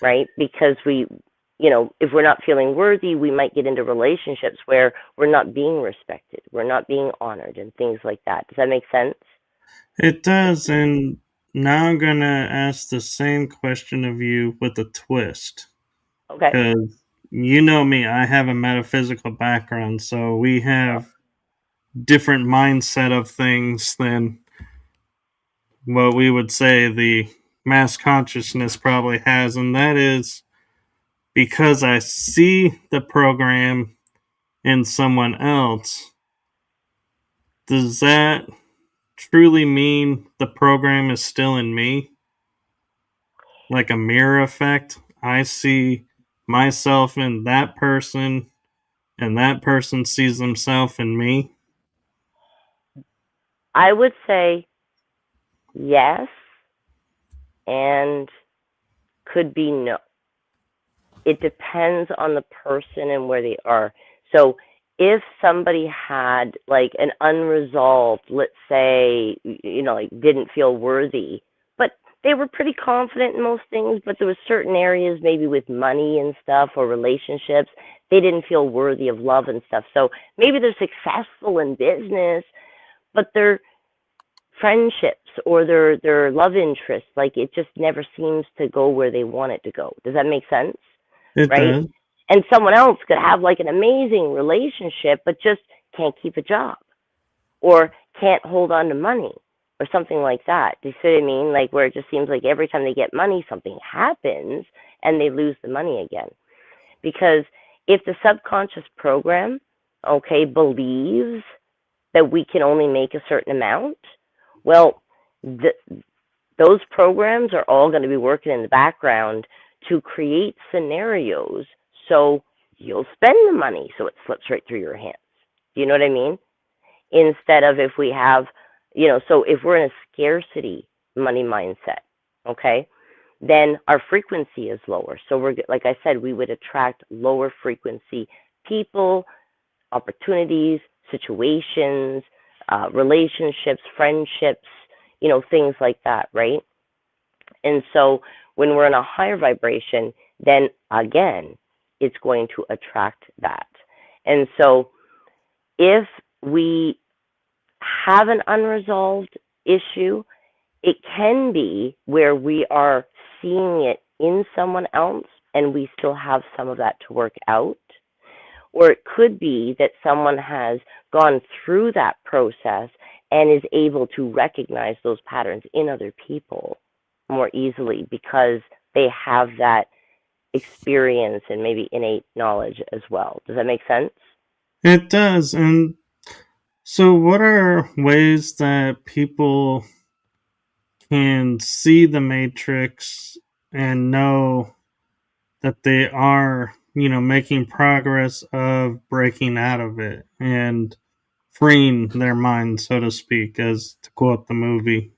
right? Because if we're not feeling worthy, we might get into relationships where we're not being respected, we're not being honored, and things like that. Does that make sense? It does, and now I'm going to ask the same question of you with a twist. Okay. Because you know me, I have a metaphysical background, so we Yeah. have different mindset of things than what we would say the mass consciousness probably has, and that is because I see the program in someone else, does that truly mean the program is still in me? Like a mirror effect? I see myself in that person, and that person sees themselves in me? I would say yes, and could be no. It depends on the person and where they are. So if somebody had like an unresolved, let's say, like didn't feel worthy, but they were pretty confident in most things, but there were certain areas, maybe with money and stuff or relationships, they didn't feel worthy of love and stuff. So maybe they're successful in business, but their friendships or their love interests, like it just never seems to go where they want it to go. Does that make sense? It Right? does. And someone else could have like an amazing relationship, but just can't keep a job or can't hold on to money or something like that. Do you see what I mean? Like where it just seems like every time they get money, something happens and they lose the money again. Because if the subconscious program, okay, believes that we can only make a certain amount, well, those programs are all going to be working in the background to create scenarios so you'll spend the money so it slips right through your hands. Do you know what I mean? Instead of if we have, so if we're in a scarcity money mindset, okay, then our frequency is lower. So we're, like I said, we would attract lower frequency people, opportunities, situations, relationships, friendships, things like that, right? And so when we're in a higher vibration, then again, it's going to attract that. And so if we have an unresolved issue, it can be where we are seeing it in someone else and we still have some of that to work out. Or it could be that someone has gone through that process and is able to recognize those patterns in other people more easily because they have that experience and maybe innate knowledge as well. Does that make sense? It does. And so, what are ways that people can see the matrix and know that they are, making progress of breaking out of it and freeing their mind, so to speak, as to quote the movie?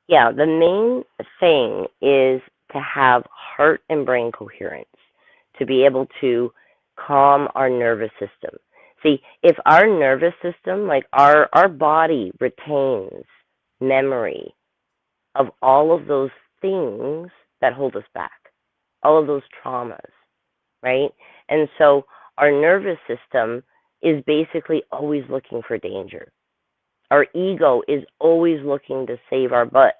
Yeah, the main thing is to have heart and brain coherence, to be able to calm our nervous system. See, if our nervous system, like our body retains memory of all of those things that hold us back, all of those traumas, right? And so our nervous system is basically always looking for danger. Our ego is always looking to save our butt,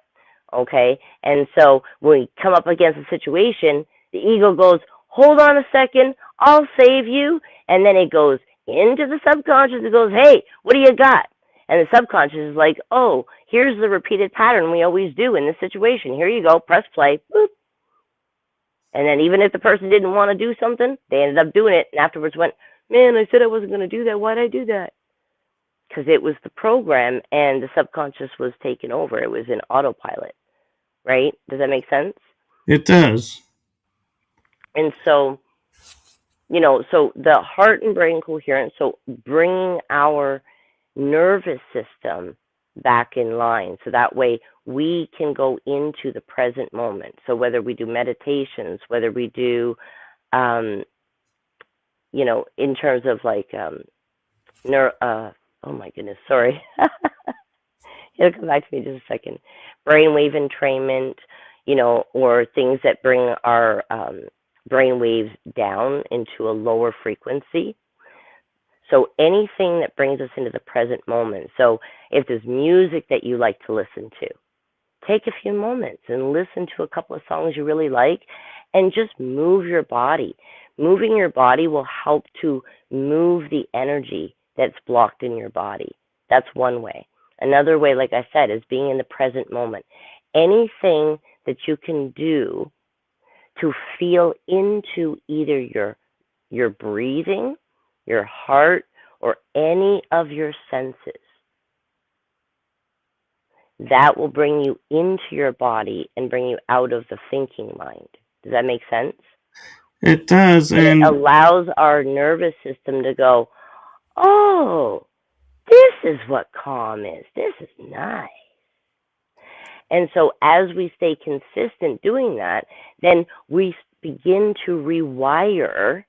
okay? And so when we come up against a situation, the ego goes, hold on a second, I'll save you. And then it goes into the subconscious and goes, hey, what do you got? And the subconscious is like, oh, here's the repeated pattern we always do in this situation. Here you go, press play, boop. And then even if the person didn't want to do something, they ended up doing it and afterwards went, man, I said I wasn't going to do that. Why'd I do that? Because it was the program and the subconscious was taken over. It was in autopilot, right? Does that make sense? It does. And so, so the heart and brain coherence, so bringing our nervous system back in line so that way we can go into the present moment. So whether we do meditations, whether we do, in terms of like oh my goodness, sorry. It'll come back to me in just a second. Brainwave entrainment, or things that bring our brain waves down into a lower frequency. So anything that brings us into the present moment. So if there's music that you like to listen to, take a few moments and listen to a couple of songs you really like and just move your body. Moving your body will help to move the energy that's blocked in your body. That's one way. Another way, like I said, is being in the present moment. Anything that you can do to feel into either your breathing, your heart, or any of your senses, that will bring you into your body and bring you out of the thinking mind. Does that make sense? It does. And it allows our nervous system to go, oh, this is what calm is. This is nice. And so as we stay consistent doing that, then we begin to rewire,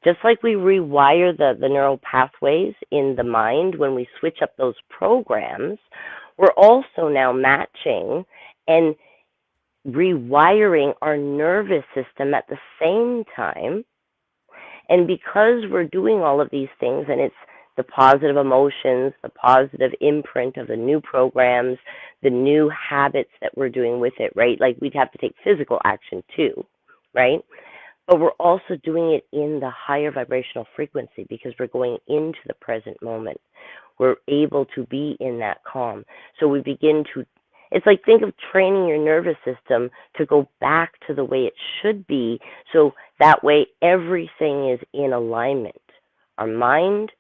just like we rewire the neural pathways in the mind when we switch up those programs, we're also now matching and rewiring our nervous system at the same time. And because we're doing all of these things, and it's the positive emotions, the positive imprint of the new programs, the new habits that we're doing with it, right? Like we'd have to take physical action too, right? But we're also doing it in the higher vibrational frequency because we're going into the present moment. We're able to be in that calm. So we begin to, it's like think of training your nervous system to go back to the way it should be. So that way everything is in alignment. Our mind,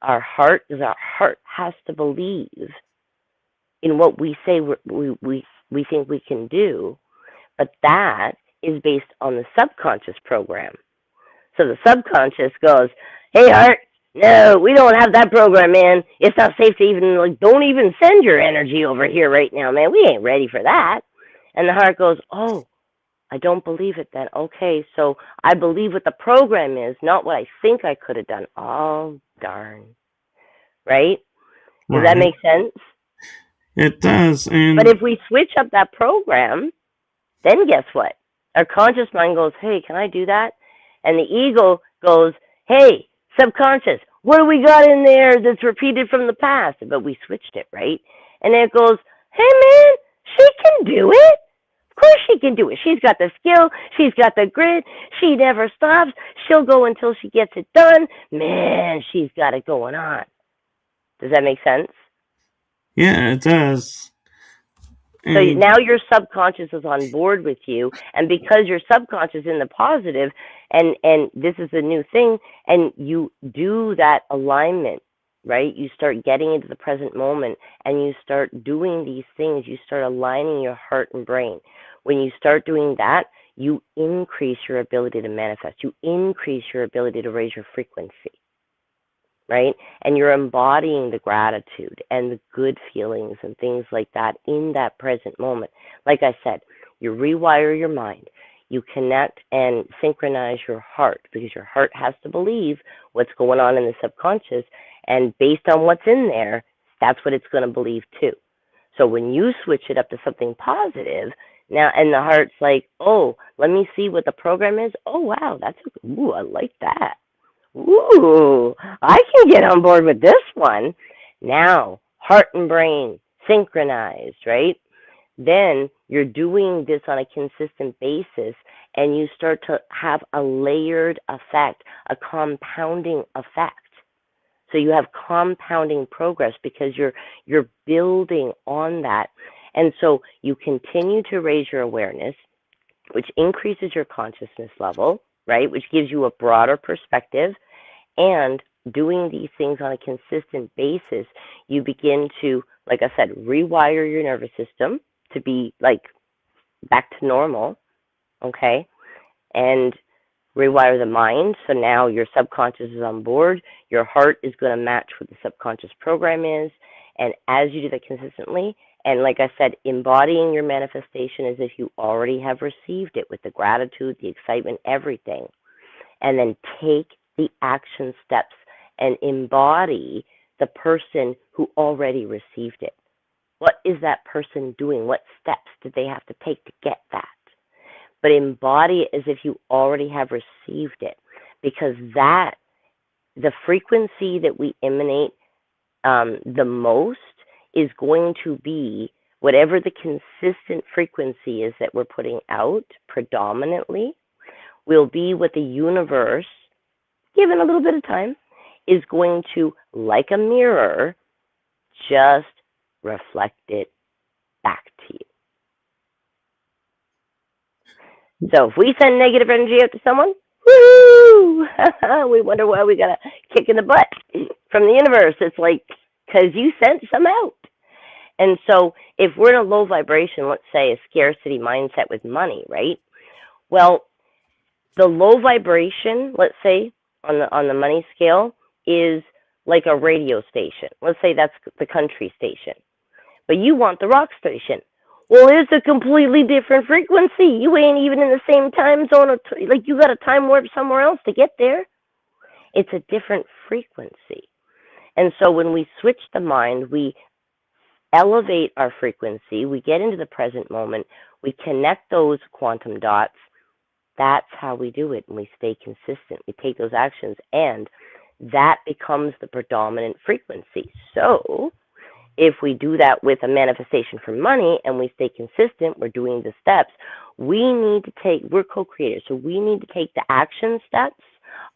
our heart, because our heart has to believe in what we say we think we can do. But that is based on the subconscious program. So the subconscious goes, hey, heart, no, we don't have that program, man. It's not safe to even, like, don't even send your energy over here right now, man. We ain't ready for that. And the heart goes, oh, I don't believe it then. Okay, so I believe what the program is, not what I think I could have done. Oh, darn. Right? Does that make sense? It does. But if we switch up that program, then guess what? Our conscious mind goes, hey, can I do that? And the ego goes, hey, subconscious, what do we got in there that's repeated from the past? But we switched it, right? And then it goes, hey, man, she can do it. Of course she can do it. She's got the skill. She's got the grit. She never stops. She'll go until she gets it done. Man, she's got it going on. Does that make sense? Yeah, it does. So now your subconscious is on board with you, and because your subconscious is in the positive, and this is a new thing, and you do that alignment, right? You start getting into the present moment, and you start doing these things. You start aligning your heart and brain. When you start doing that, you increase your ability to manifest. You increase your ability to raise your frequency. Right? And you're embodying the gratitude and the good feelings and things like that in that present moment. Like I said, you rewire your mind. You connect and synchronize your heart because your heart has to believe what's going on in the subconscious. And based on what's in there, that's what it's going to believe too. So when you switch it up to something positive, now, and the heart's like, oh, let me see what the program is. Oh, wow, ooh, I like that. Ooh, I can get on board with this one. Now, heart and brain synchronized, right? Then you're doing this on a consistent basis, and you start to have a layered effect, a compounding effect. So you have compounding progress because you're building on that. And so you continue to raise your awareness, which increases your consciousness level, right? Which gives you a broader perspective. And doing these things on a consistent basis, you begin to, like I said, rewire your nervous system to be like back to normal, okay? And rewire the mind. So now your subconscious is on board. Your heart is going to match what the subconscious program is. And as you do that consistently, and like I said, embodying your manifestation as if you already have received it with the gratitude, the excitement, everything. And then take the action steps and embody the person who already received it. What is that person doing? What steps did they have to take to get that? But embody it as if you already have received it, because that, the frequency that we emanate the most is going to be whatever the consistent frequency is that we're putting out predominantly will be what the universe, given a little bit of time, is going to, like a mirror, just reflect it back to you. So if we send negative energy out to someone, woo! We wonder why we got a kick in the butt from the universe. It's like, because you sent some out. And so if we're in a low vibration, let's say a scarcity mindset with money, right? Well, the low vibration, let's say, on the money scale is like a radio station. Let's say that's the country station. But you want the rock station. Well, it's a completely different frequency. You ain't even in the same time zone. Like you got a time warp somewhere else to get there. It's a different frequency. And so when we switch the mind, we elevate our frequency, we get into the present moment, we connect those quantum dots. That's how we do it, and we stay consistent. We take those actions, and that becomes the predominant frequency. So if we do that with a manifestation for money and we stay consistent, we're doing the steps, we're co-creators, so we need to take the action steps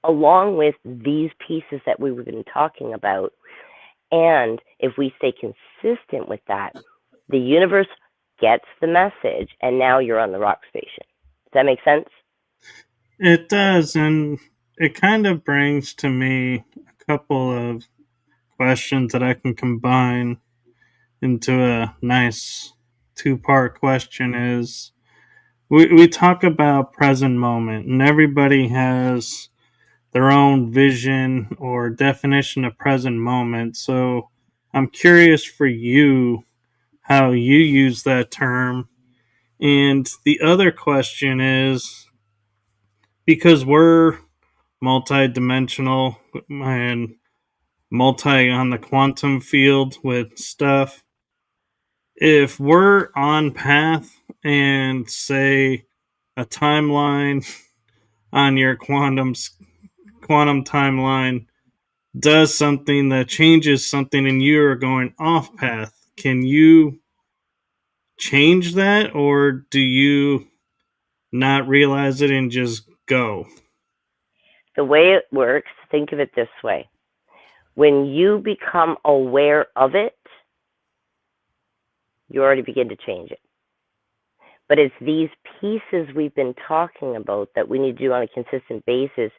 along with these pieces that we've been talking about. And if we stay consistent with that, the universe gets the message, and now you're on the rock station. Does that make sense? It does, and it kind of brings to me a couple of questions that I can combine into a nice two-part question. Is we talk about present moment, and everybody has their own vision or definition of present moment. So I'm curious for you how you use that term. And the other question is, because we're multi-dimensional and multi on the quantum field with stuff, if we're on path and say a timeline on your quantum timeline does something that changes something and you are going off path, can you change that, or do you not realize it and just go? The way it works, think of it this way. When you become aware of it, you already begin to change it. But it's these pieces we've been talking about that we need to do on a consistent basis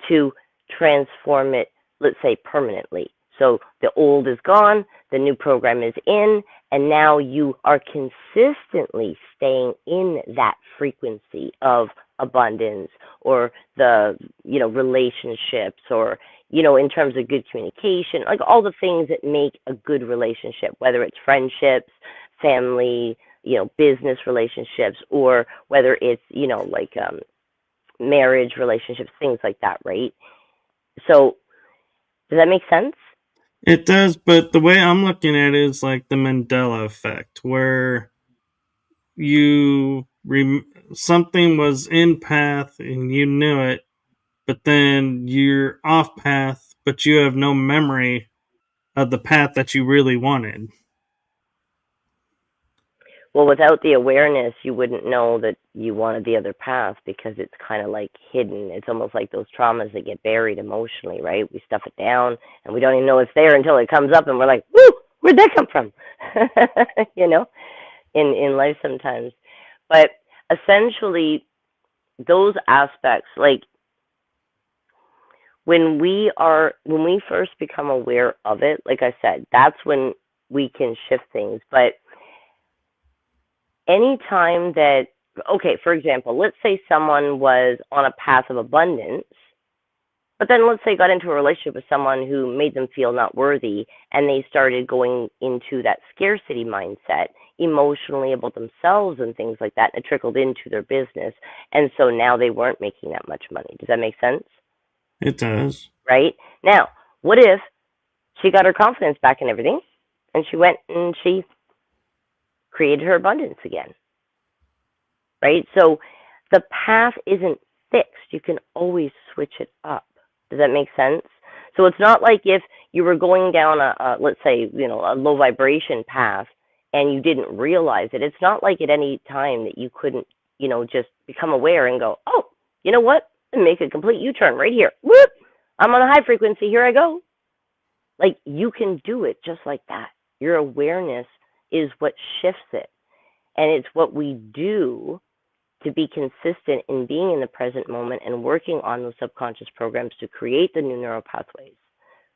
to transform it, let's say, permanently. So the old is gone, the new program is in, and now you are consistently staying in that frequency of abundance, or the, relationships, or, in terms of good communication, like all the things that make a good relationship, whether it's friendships, family, business relationships, or whether it's, marriage relationships, things like that, right? So does that make sense? It does, but the way I'm looking at it is like the Mandela effect, where you something was in path and you knew it, but then you're off path, but you have no memory of the path that you really wanted. Well, without the awareness, you wouldn't know that you wanted the other path because it's kind of like hidden. It's almost like those traumas that get buried emotionally, right? We stuff it down and we don't even know it's there until it comes up and we're like, whoo, where'd that come from? in life sometimes. But essentially, those aspects, like when we first become aware of it, like I said, that's when we can shift things. But anytime that, okay, for example, let's say someone was on a path of abundance, but then let's say got into a relationship with someone who made them feel not worthy, and they started going into that scarcity mindset emotionally about themselves and things like that, and it trickled into their business. And so now they weren't making that much money. Does that make sense? It does. Right? Now, what if she got her confidence back and everything, and she went and she created her abundance again? Right? So the path isn't fixed. You can always switch it up. Does that make sense? So it's not like if you were going down let's say, a low vibration path and you didn't realize it. It's not like at any time that you couldn't, just become aware and go, oh, you know what? And make a complete U-turn right here. Whoop! I'm on a high frequency. Here I go. Like, you can do it just like that. Your awareness is what shifts it. And it's what we do to be consistent in being in the present moment and working on those subconscious programs to create the new neural pathways,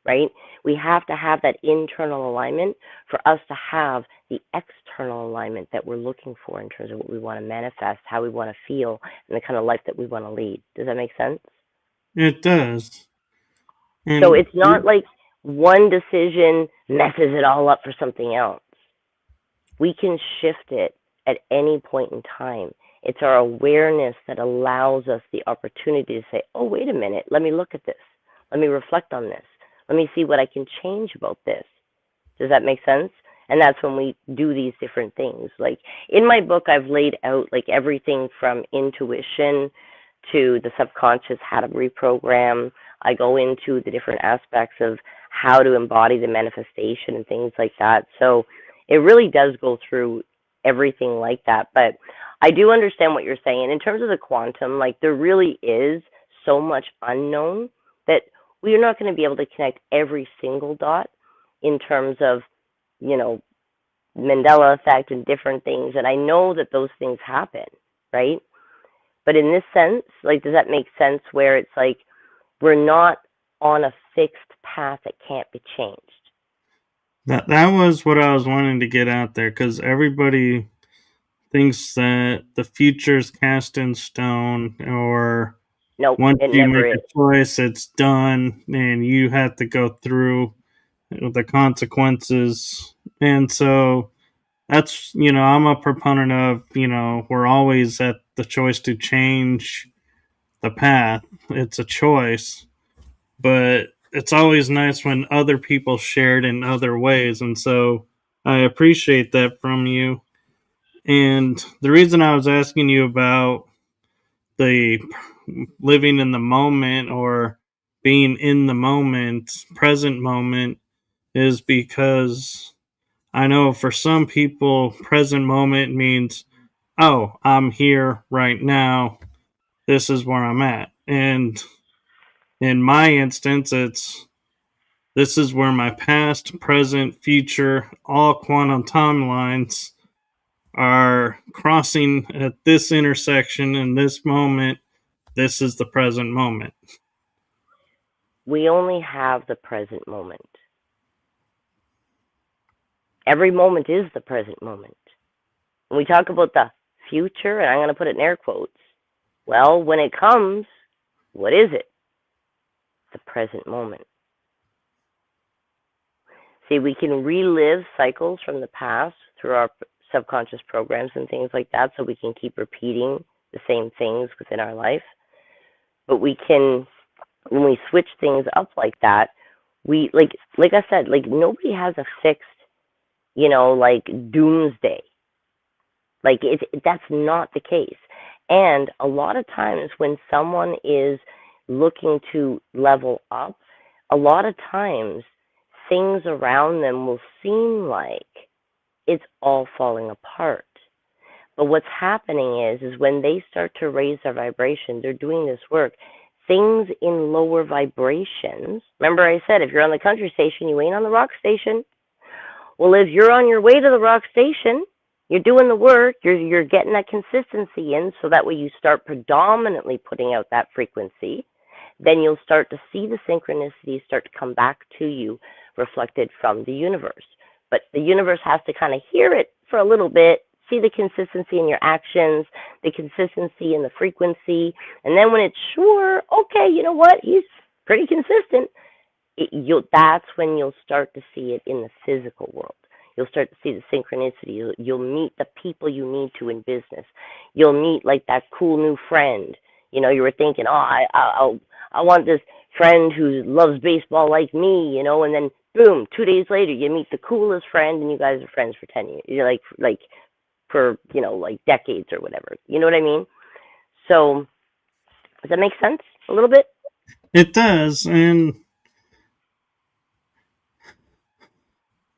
right? We have to have that internal alignment for us to have the external alignment that we're looking for in terms of what we want to manifest, how we want to feel, and the kind of life that we want to lead. Does that make sense? It does. And so it's not like one decision messes it all up for something else. We can shift it at any point in time. It's our awareness that allows us the opportunity to say, oh, wait a minute, let me look at this. Let me reflect on this. Let me see what I can change about this. Does that make sense? And that's when we do these different things. Like in my book, I've laid out like everything from intuition to the subconscious, how to reprogram. I go into the different aspects of how to embody the manifestation and things like that. So it really does go through everything like that. But I do understand what you're saying. In terms of the quantum, like there really is so much unknown that we're not going to be able to connect every single dot in terms of, you know, Mandela effect and different things. And I know that those things happen, right? But in this sense, like, does that make sense where it's like we're not on a fixed path that can't be changed? That was what I was wanting to get out there, because everybody thinks that the future is cast in stone, or Nope, once it you never make is. a choice, it's done, and you have to go through the consequences. And so that's, I'm a proponent of, we're always at the choice to change the path. It's a choice, but it's always nice when other people share it in other ways. And so I appreciate that from you. And the reason I was asking you about the living in the moment, or being in the moment, present moment, is because I know for some people, present moment means, oh, I'm here right now. This is where I'm at. And in my instance, it's this is where my past, present, future, all quantum timelines are crossing at this intersection in this moment. This is the present moment. We only have the present moment. Every moment is the present moment. When we talk about the future, and I'm going to put it in air quotes, well, when it comes, what is it? The present moment. See, we can relive cycles from the past through our subconscious programs and things like that, so we can keep repeating the same things within our life. But we can, when we switch things up like that, we like I said, like nobody has a fixed, like doomsday. Like that's not the case. And a lot of times when someone is looking to level up, a lot of times things around them will seem like it's all falling apart. But what's happening is when they start to raise their vibration, they're doing this work. Things in lower vibrations. Remember, I said if you're on the country station, you ain't on the rock station. Well, if you're on your way to the rock station, you're doing the work, you're getting that consistency in, so that way you start predominantly putting out that frequency. Then you'll start to see the synchronicities start to come back to you, reflected from the universe. But the universe has to kind of hear it for a little bit, see the consistency in your actions, the consistency in the frequency, and then when it's sure, okay, you know what, he's pretty consistent, that's when you'll start to see it in the physical world. You'll start to see the synchronicity. You'll meet the people you need to in business. You'll meet like that cool new friend. You were thinking, oh, I want this friend who loves baseball like me, and then boom, 2 days later you meet the coolest friend, and you guys are friends for 10 years. You're like for like decades or whatever. You know what I mean? So does that make sense a little bit? It does. And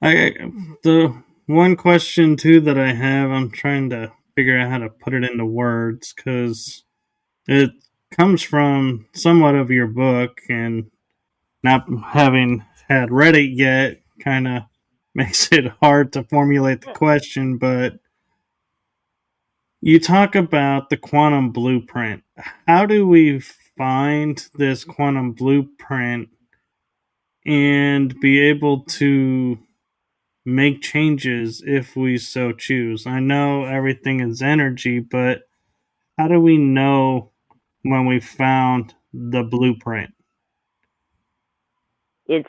the one question too that I have, I'm trying to figure out how to put it into words, because it comes from somewhat of your book, and not having had read it yet kind of makes it hard to formulate the question. But you talk about the quantum blueprint. How do we find this quantum blueprint and be able to make changes if we so choose? I know everything is energy, but how do we know when we found the blueprint? It's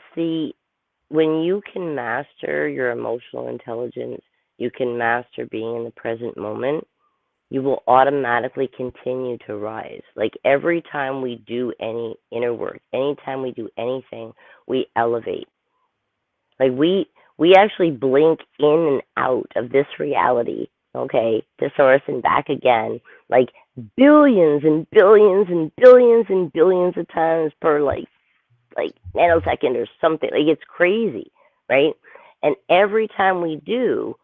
when you can master your emotional intelligence, you can master being in the present moment, you will automatically continue to rise. Like every time we do any inner work, anytime we do anything, we elevate. Like we actually blink in and out of this reality, okay, to source and back again, like billions and billions and billions and billions of times per like nanosecond or something. Like it's crazy, right? And every time we do,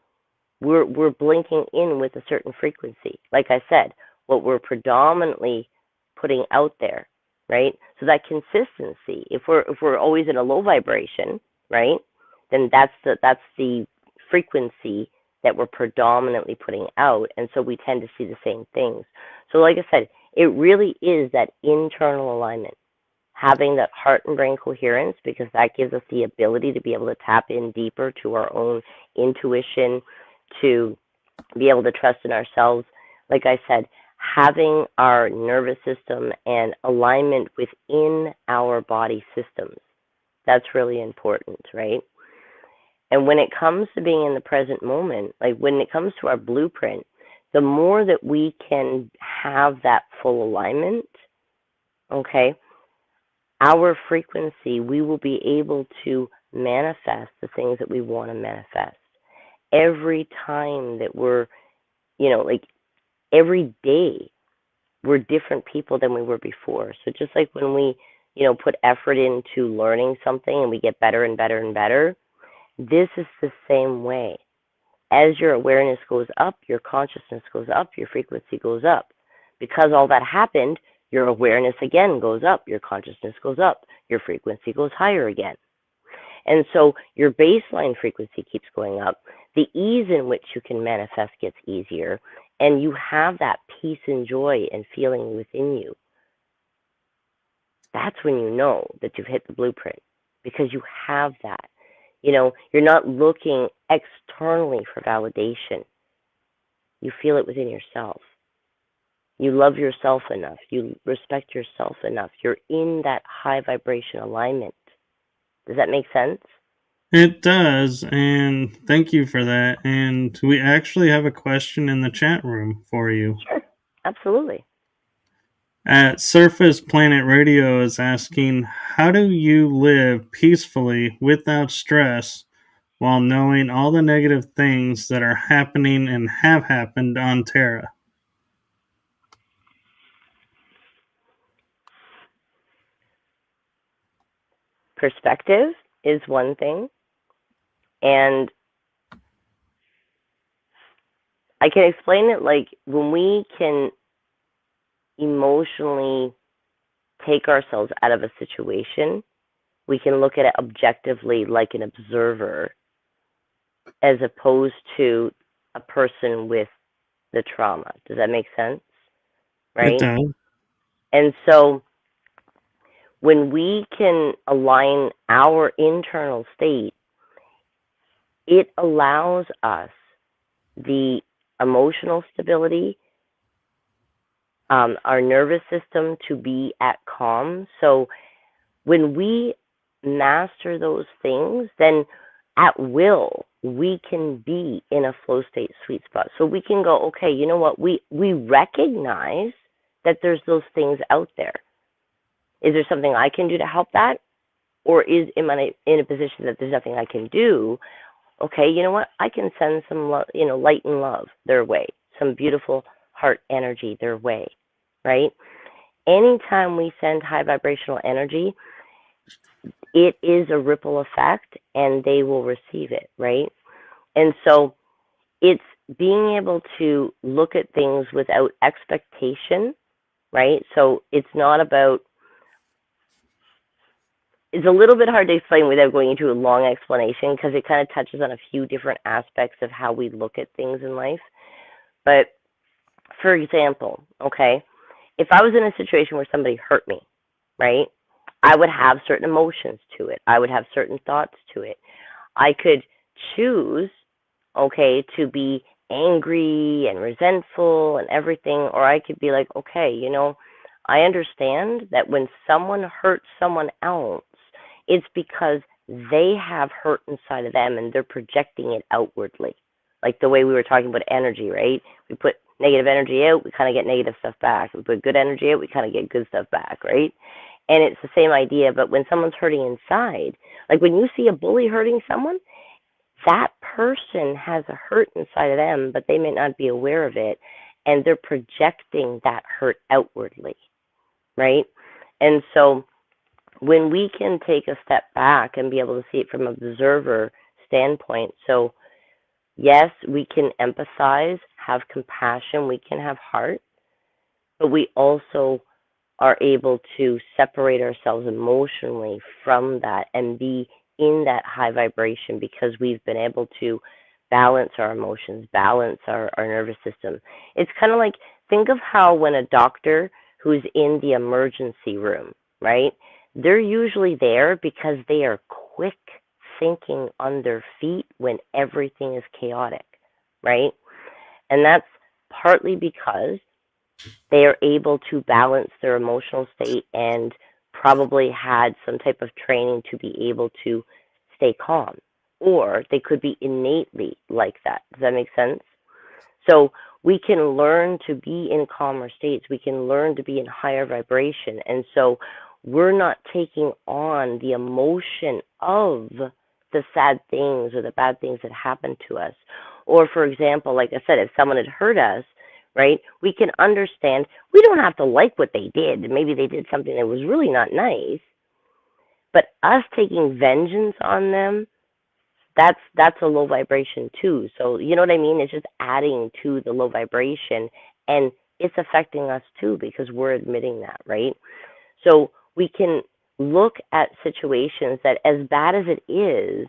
we're blinking in with a certain frequency. Like I said, what we're predominantly putting out there, right? So that consistency. If we're always in a low vibration, right? Then that's the frequency that we're predominantly putting out, and so we tend to see the same things. So, like I said, it really is that internal alignment, having that heart and brain coherence, because that gives us the ability to be able to tap in deeper to our own intuition, to be able to trust in ourselves. Like I said, having our nervous system and alignment within our body systems, that's really important, right? And when it comes to being in the present moment, like when it comes to our blueprint, the more that we can have that full alignment, okay, our frequency, we will be able to manifest the things that we want to manifest. Every time that we're, like every day, we're different people than we were before. So just like when we, put effort into learning something and we get better and better and better, this is the same way. As your awareness goes up, your consciousness goes up, your frequency goes up. Because all that happened, your awareness again goes up, your consciousness goes up, your frequency goes higher again. And so your baseline frequency keeps going up. The ease in which you can manifest gets easier, and you have that peace and joy and feeling within you. That's when you know that you've hit the blueprint, because you have that. You're not looking externally for validation. You feel it within yourself. You love yourself enough. You respect yourself enough. You're in that high vibration alignment. Does that make sense? It does, and thank you for that. And we actually have a question in the chat room for you. Sure, absolutely. At Surface Planet Radio is asking, how do you live peacefully without stress while knowing all the negative things that are happening and have happened on Terra? Perspective is one thing, and I can explain it like when we can emotionally take ourselves out of a situation, we can look at it objectively like an observer, as opposed to a person with the trauma. Does that make sense? It Right? does. And so when we can align our internal state, it allows us the emotional stability, our nervous system to be at calm. So when we master those things, then at will we can be in a flow state sweet spot. So we can go, okay, you know what? We recognize that there's those things out there. Is there something I can do to help that? Or am I in a position that there's nothing I can do? Okay, you know what? I can send some light and love their way, some beautiful heart energy their way, right? Anytime we send high vibrational energy, it is a ripple effect and they will receive it, right? And so it's being able to look at things without expectation, right? So it's not about, it's a little bit hard to explain without going into a long explanation, because it kind of touches on a few different aspects of how we look at things in life. But for example, okay, if I was in a situation where somebody hurt me, right, I would have certain emotions to it. I would have certain thoughts to it. I could choose, okay, to be angry and resentful and everything, or I could be like, okay, I understand that when someone hurts someone else, it's because they have hurt inside of them and they're projecting it outwardly. Like the way we were talking about energy, right? We put negative energy out, we kind of get negative stuff back. We put good energy out, we kind of get good stuff back, right? And it's the same idea, but when someone's hurting inside, like when you see a bully hurting someone, that person has a hurt inside of them, but they may not be aware of it, and they're projecting that hurt outwardly, right? And so when we can take a step back and be able to see it from an observer standpoint, so yes, we can empathize, have compassion, we can have heart, but we also are able to separate ourselves emotionally from that and be in that high vibration because we've been able to balance our emotions, balance our nervous system. It's kind of like, think of how when a doctor who's in the emergency room, right? They're usually there because they are quick thinking on their feet when everything is chaotic, right? And that's partly because they are able to balance their emotional state and probably had some type of training to be able to stay calm. Or they could be innately like that. Does that make sense? So we can learn to be in calmer states. We can learn to be in higher vibration. And so we're not taking on the emotion of the sad things or the bad things that happen to us. Or, for example, like I said, if someone had hurt us, right, we can understand we don't have to like what they did. Maybe they did something that was really not nice. But us taking vengeance on them, that's a low vibration too. So you know what I mean? It's just adding to the low vibration, and it's affecting us too because we're admitting that, right? So we can look at situations that, as bad as it is,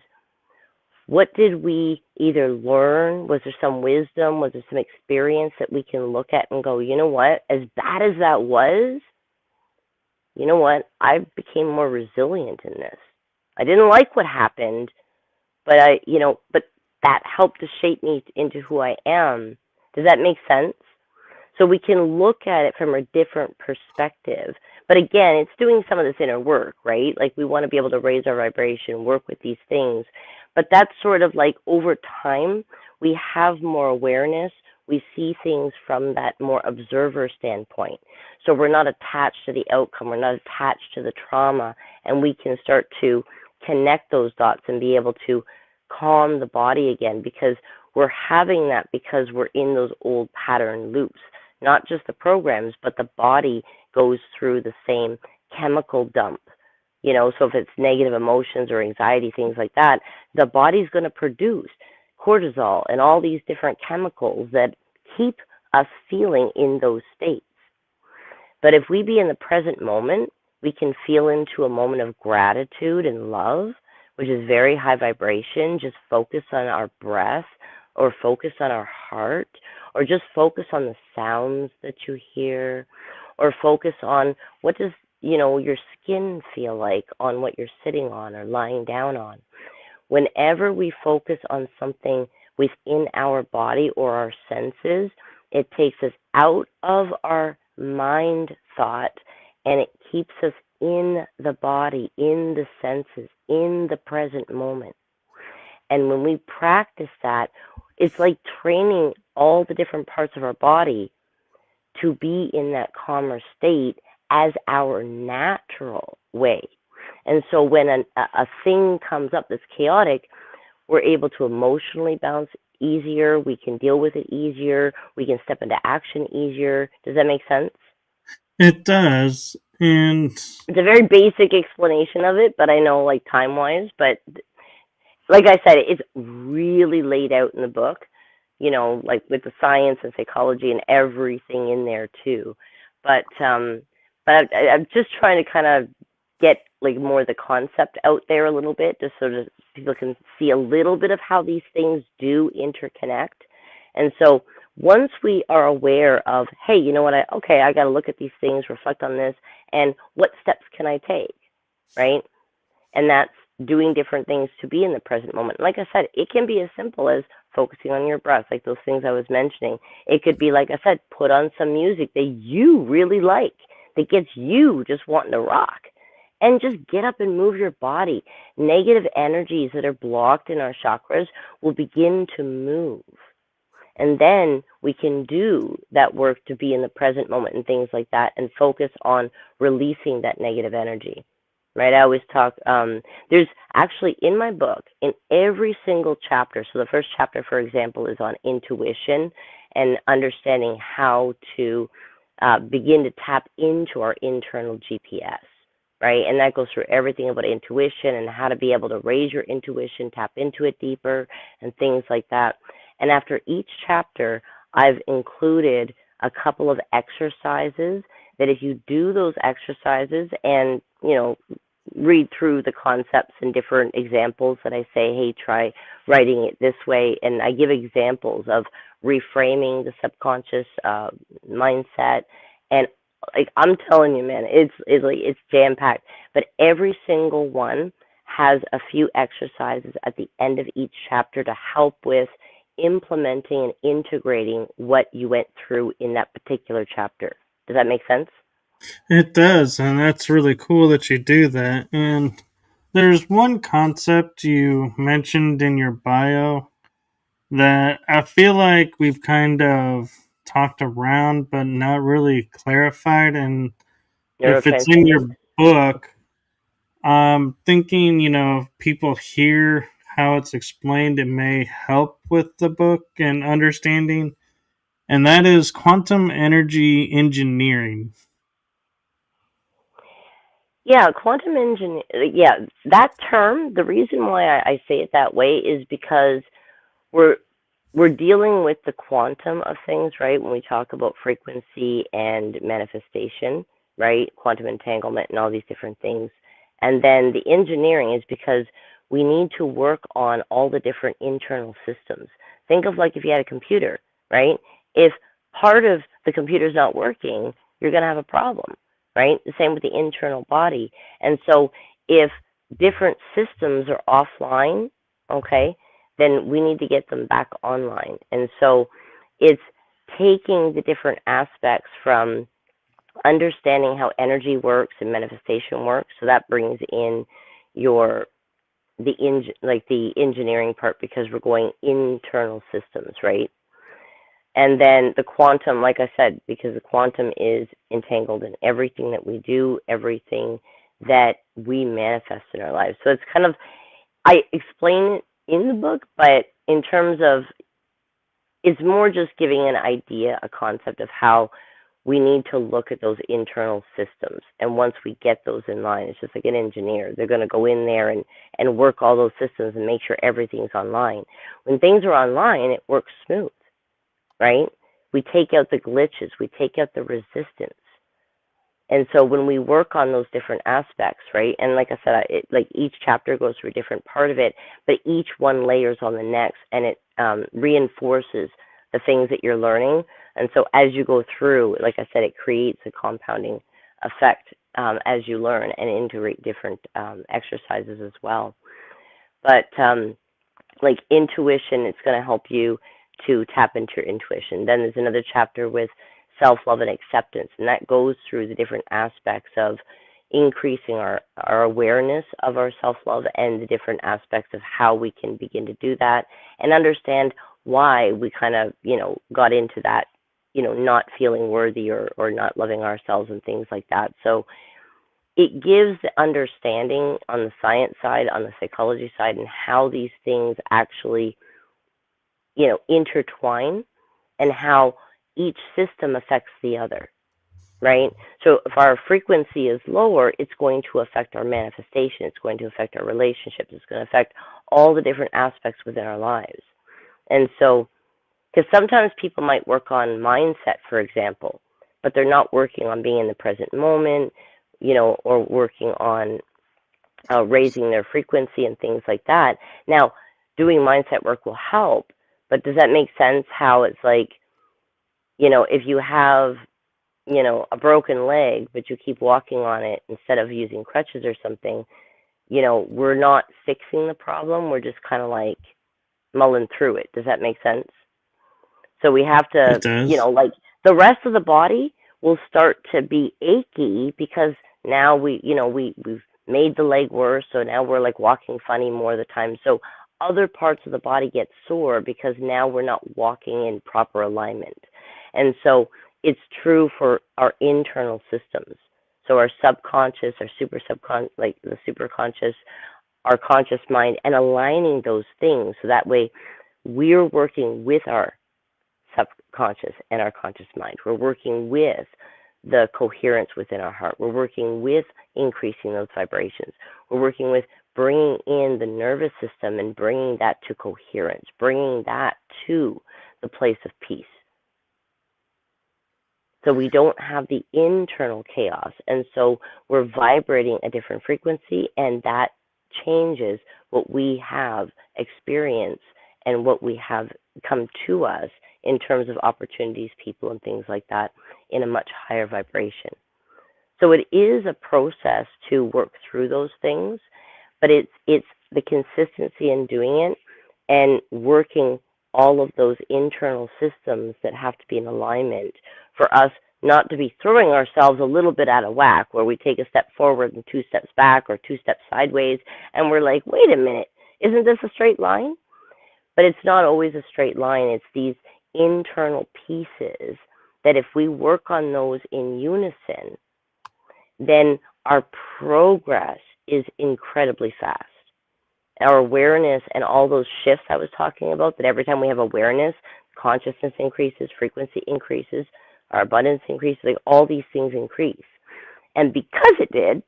what did we either learn? Was there some wisdom? Was there some experience that we can look at and go, you know what? As bad as that was, you know what? I became more resilient in this. I didn't like what happened, but but that helped to shape me into who I am. Does that make sense? So we can look at it from a different perspective. But again, it's doing some of this inner work, right? Like we want to be able to raise our vibration, work with these things. But that's sort of like over time, we have more awareness. We see things from that more observer standpoint. So we're not attached to the outcome. We're not attached to the trauma. And we can start to connect those dots and be able to calm the body again, because we're having that because we're in those old pattern loops. Not just the programs, but the body goes through the same chemical dump. So if it's negative emotions or anxiety, things like that, the body's going to produce cortisol and all these different chemicals that keep us feeling in those states. But if we be in the present moment, we can feel into a moment of gratitude and love, which is very high vibration. Just focus on our breath, or focus on our heart, or just focus on the sounds that you hear, or focus on what does your skin feel like on what you're sitting on or lying down on. Whenever we focus on something within our body or our senses, it takes us out of our mind thought, and it keeps us in the body, in the senses, in the present moment. And when we practice that, it's like training all the different parts of our body to be in that calmer state as our natural way. And so when a thing comes up that's chaotic, we're able to emotionally bounce easier. We can deal with it easier. We can step into action easier. Does that make sense? It does. And it's a very basic explanation of it, but I know like time-wise, but like I said, it's really laid out in the book, like with the science and psychology and everything in there too. But I'm just trying to kind of get like more the concept out there a little bit, just so that people can see a little bit of how these things do interconnect. And so once we are aware of, hey, you know what, I got to look at these things, reflect on this, and what steps can I take, right? And that's doing different things to be in the present moment. Like I said, it can be as simple as focusing on your breath, like those things I was mentioning. It could be, like I said, put on some music that you really like, that gets you just wanting to rock, and just get up and move your body. Negative energies that are blocked in our chakras will begin to move. And then we can do that work to be in the present moment and things like that and focus on releasing that negative energy. Right? I always talk, there's actually in my book, in every single chapter, so the first chapter, for example, is on intuition and understanding how to begin to tap into our internal GPS, right? And that goes through everything about intuition and how to be able to raise your intuition, tap into it deeper, and things like that. And after each chapter, I've included a couple of exercises that if you do those exercises and, read through the concepts and different examples that I say, hey, try writing it this way. And I give examples of reframing the subconscious mindset. And like I'm telling you, man, it's jam packed. But every single one has a few exercises at the end of each chapter to help with implementing and integrating what you went through in that particular chapter. Does that make sense? It does, and that's really cool that you do that. And there's one concept you mentioned in your bio that I feel like we've kind of talked around but not really clarified. And Neuro if it's in Transcendence. your book, I'm thinking, if people hear how it's explained, it may help with the book and understanding. And that is quantum energy engineering. Yeah, quantum engineering. Yeah, that term. The reason why I say it that way is because we're we're dealing with the quantum of things, right? When we talk about frequency and manifestation, right? Quantum entanglement and all these different things. And then the engineering is because we need to work on all the different internal systems. Think of like if you had a computer, right? If part of the computer is not working, you're going to have a problem, right? The same with the internal body. And so if different systems are offline, okay, then we need to get them back online. And so it's taking the different aspects from understanding how energy works and manifestation works. So that brings in your the engineering part because we're going internal systems, right? And then the quantum, like I said, because the quantum is entangled in everything that we do, everything that we manifest in our lives. So it's kind of, I explain it in the book, but in terms of, it's more just giving an idea, a concept of how we need to look at those internal systems. And once we get those in line, it's just like an engineer. They're going to go in there and work all those systems and make sure everything's online. When things are online, it works smooth, right? We take out the glitches, we take out the resistance. And so when we work on those different aspects, right? And like I said, like each chapter goes through a different part of it, but each one layers on the next, and it reinforces the things that you're learning. And so as you go through, like I said, it creates a compounding effect as you learn and integrate different exercises as well. But like intuition, it's going to help you to tap into your intuition. Then there's another chapter with self-love and acceptance, and that goes through the different aspects of increasing our awareness of our self-love and the different aspects of how we can begin to do that and understand why we kind of, got into that, not feeling worthy or not loving ourselves and things like that. So it gives the understanding on the science side, on the psychology side, and how these things actually, intertwine and how each system affects the other, right? So if our frequency is lower, it's going to affect our manifestation. It's going to affect our relationships. It's going to affect all the different aspects within our lives. And so, because sometimes people might work on mindset, for example, but they're not working on being in the present moment, or working on raising their frequency and things like that. Now, doing mindset work will help, but does that make sense how it's like, if you have, a broken leg, but you keep walking on it instead of using crutches or something, we're not fixing the problem. We're just kind of like mulling through it. Does that make sense? So we have It to, does. like the rest of the body will start to be achy because now we've made the leg worse. So now we're like walking funny more of the time. So other parts of the body get sore because now we're not walking in proper alignment. And so it's true for our internal systems. So our subconscious, our super subconscious, like the superconscious, our conscious mind, and aligning those things so that way we're working with our subconscious and our conscious mind. We're working with the coherence within our heart. We're working with increasing those vibrations. We're working with bringing in the nervous system and bringing that to coherence, bringing that to the place of peace. So we don't have the internal chaos. And so we're vibrating a different frequency, and that changes what we have experienced and what we have come to us in terms of opportunities, people, and things like that in a much higher vibration. So it is a process to work through those things, but it's the consistency in doing it and working all of those internal systems that have to be in alignment for us not to be throwing ourselves a little bit out of whack, where we take a step forward and 2 steps back or 2 steps sideways, and we're like, wait a minute, isn't this a straight line? But it's not always a straight line. It's these internal pieces that if we work on those in unison, then our progress is incredibly fast. Our awareness and all those shifts I was talking about, that every time we have awareness, consciousness increases, frequency increases, our abundance increases, like all these things increase. And because it did,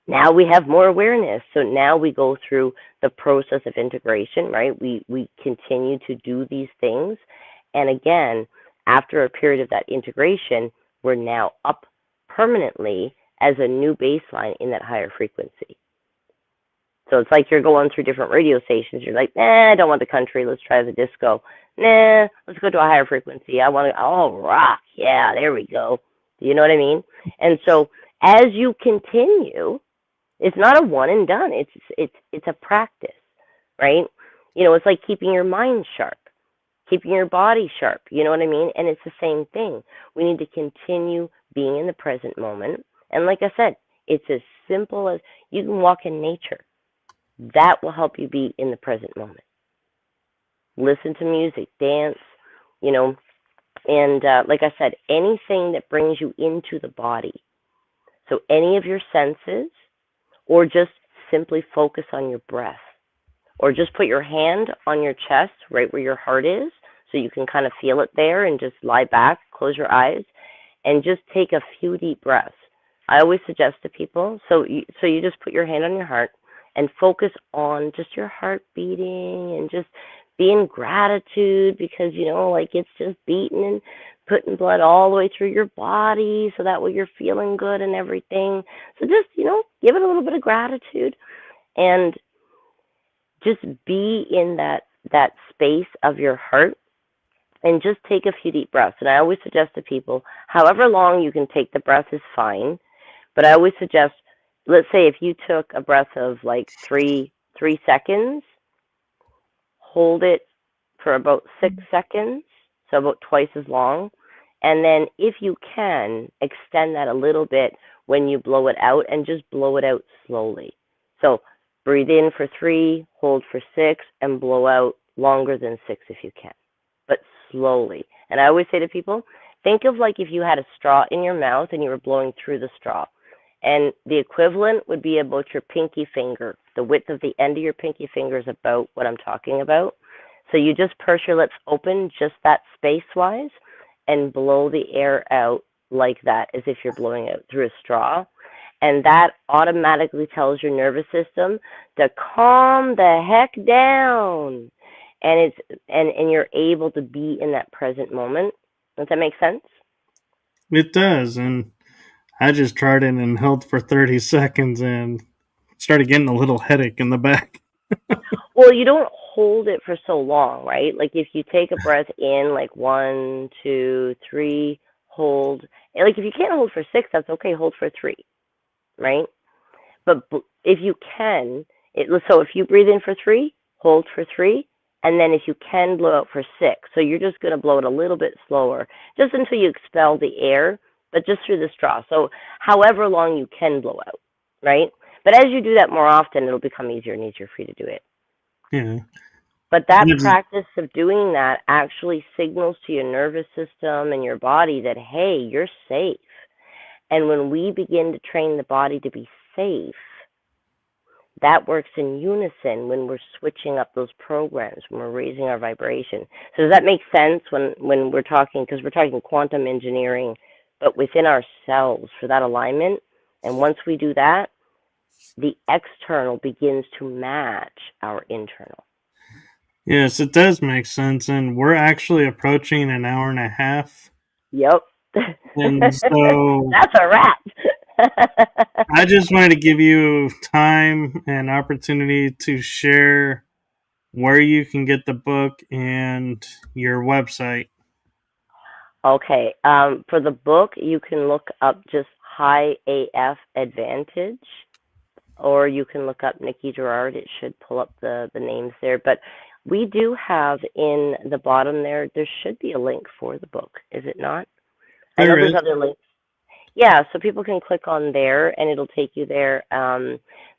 now we have more awareness. So now we go through the process of integration, right? We continue to do these things. And again, after a period of that integration, we're now up permanently as a new baseline in that higher frequency. So it's like you're going through different radio stations. You're like, I don't want the country. Let's try the disco. Let's go to a higher frequency. I want to, rock. Yeah, there we go. Do you know what I mean? And so as you continue, it's not a one and done. It's a practice, right? It's like keeping your mind sharp, keeping your body sharp. You know what I mean? And it's the same thing. We need to continue being in the present moment. And like I said, it's as simple as you can walk in nature. That will help you be in the present moment. Listen to music, dance, and like I said, anything that brings you into the body. So any of your senses, or just simply focus on your breath, or just put your hand on your chest, right where your heart is, so you can kind of feel it there, and just lie back, close your eyes, and just take a few deep breaths. I always suggest to people, so you just put your hand on your heart and focus on just your heart beating and just be in gratitude because, it's just beating and putting blood all the way through your body so that way you're feeling good and everything. So just, give it a little bit of gratitude and just be in that space of your heart and just take a few deep breaths. And I always suggest to people, however long you can take the breath is fine, but I always suggest, let's say if you took a breath of like three seconds, hold it for about 6 seconds, so about twice as long. And then if you can, extend that a little bit when you blow it out and just blow it out slowly. So breathe in for 3, hold for 6, and blow out longer than 6 if you can, but slowly. And I always say to people, think of like if you had a straw in your mouth and you were blowing through the straw. And the equivalent would be about your pinky finger. The width of the end of your pinky finger is about what I'm talking about. So you just purse your lips open, just that space-wise, and blow the air out like that, as if you're blowing out through a straw. And that automatically tells your nervous system to calm the heck down. And you're able to be in that present moment. Does that make sense? It does, and I just tried it and held for 30 seconds and started getting a little headache in the back. Well, you don't hold it for so long, right? Like if you take a breath in, like 1, 2, 3, hold. Like if you can't hold for 6, that's okay. Hold for 3, right? But if you can, so if you breathe in for 3, hold for 3, and then if you can, blow out for 6. So you're just going to blow it a little bit slower, just until you expel the air, but just through the straw. So however long you can blow out, right? But as you do that more often, it'll become easier and easier for you to do it. Yeah. But that It's- practice of doing that actually signals to your nervous system and your body that, hey, you're safe. And when we begin to train the body to be safe, that works in unison when we're switching up those programs, when we're raising our vibration. So does that make sense when we're talking, because we're talking quantum engineering, but within ourselves for that alignment? And once we do that, the external begins to match our internal. yes, it does make sense. And we're actually approaching an hour and a half. Yep. And so That's a wrap. I just wanted to give you time and opportunity to share where you can get the book and your website. Okay. For the book, you can look up just High AF Advantage, or you can look up Nikki Girard. It should pull up the names there. But we do have in the bottom there should be a link for the book, is it not? I know There there's is. other links. Yeah, so people can click on there and it'll take you there.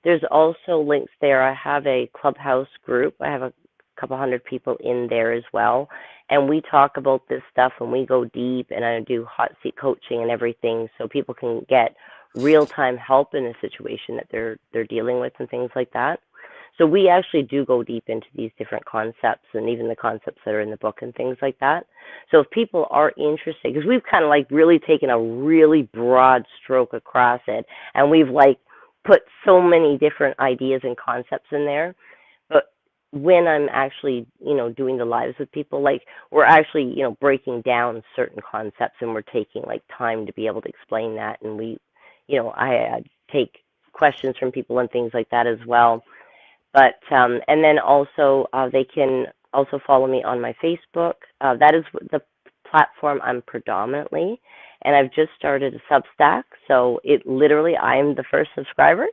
There's also links there. I have a clubhouse group. I have a couple hundred people in there as well. And we talk about this stuff and we go deep and I do hot seat coaching and everything so people can get real time help in a situation that they're dealing with and things like that. So we actually do go deep into these different concepts and even the concepts that are in the book and things like that. So if people are interested, because we've kind of like really taken a really broad stroke across it, and we've like put so many different ideas and concepts in there. But when I'm actually, doing the lives with people, like we're actually, breaking down certain concepts and we're taking like time to be able to explain that. And I take questions from people and things like that as well. But and then also they can also follow me on my Facebook. That is the platform I'm predominantly, and I've just started a Substack. So it literally I'm the first subscriber.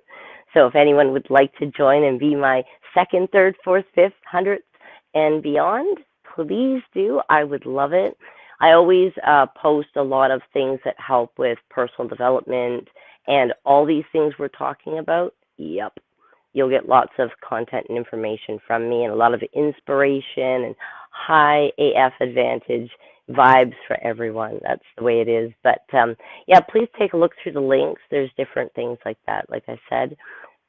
So if anyone would like to join and be my second, third, fourth, fifth, 100th, and beyond, please do. I would love it. I always post a lot of things that help with personal development and all these things we're talking about. Yep, you'll get lots of content and information from me and a lot of inspiration and high AF advantage vibes for everyone. That's the way it is. But yeah, please take a look through the links. There's different things like that, like I said.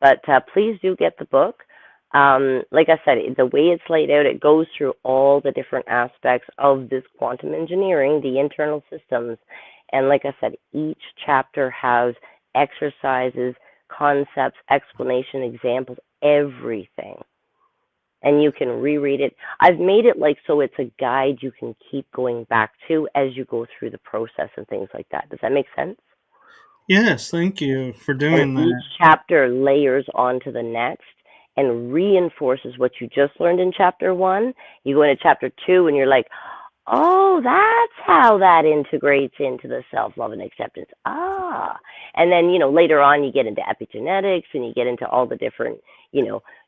But please do get the book. Like I said, the way it's laid out, it goes through all the different aspects of this quantum engineering, the internal systems. And like I said, each chapter has exercises, concepts, explanation, examples, everything. And you can reread it. I've made it like so it's a guide you can keep going back to as you go through the process and things like that. Does that make sense? Yes, thank you for And doing each that. chapter layers onto the next and reinforces what you just learned in chapter one. You go into chapter two and you're like, oh, that's how that integrates into the self-love and acceptance. Ah. And then, later on you get into epigenetics and you get into all the different,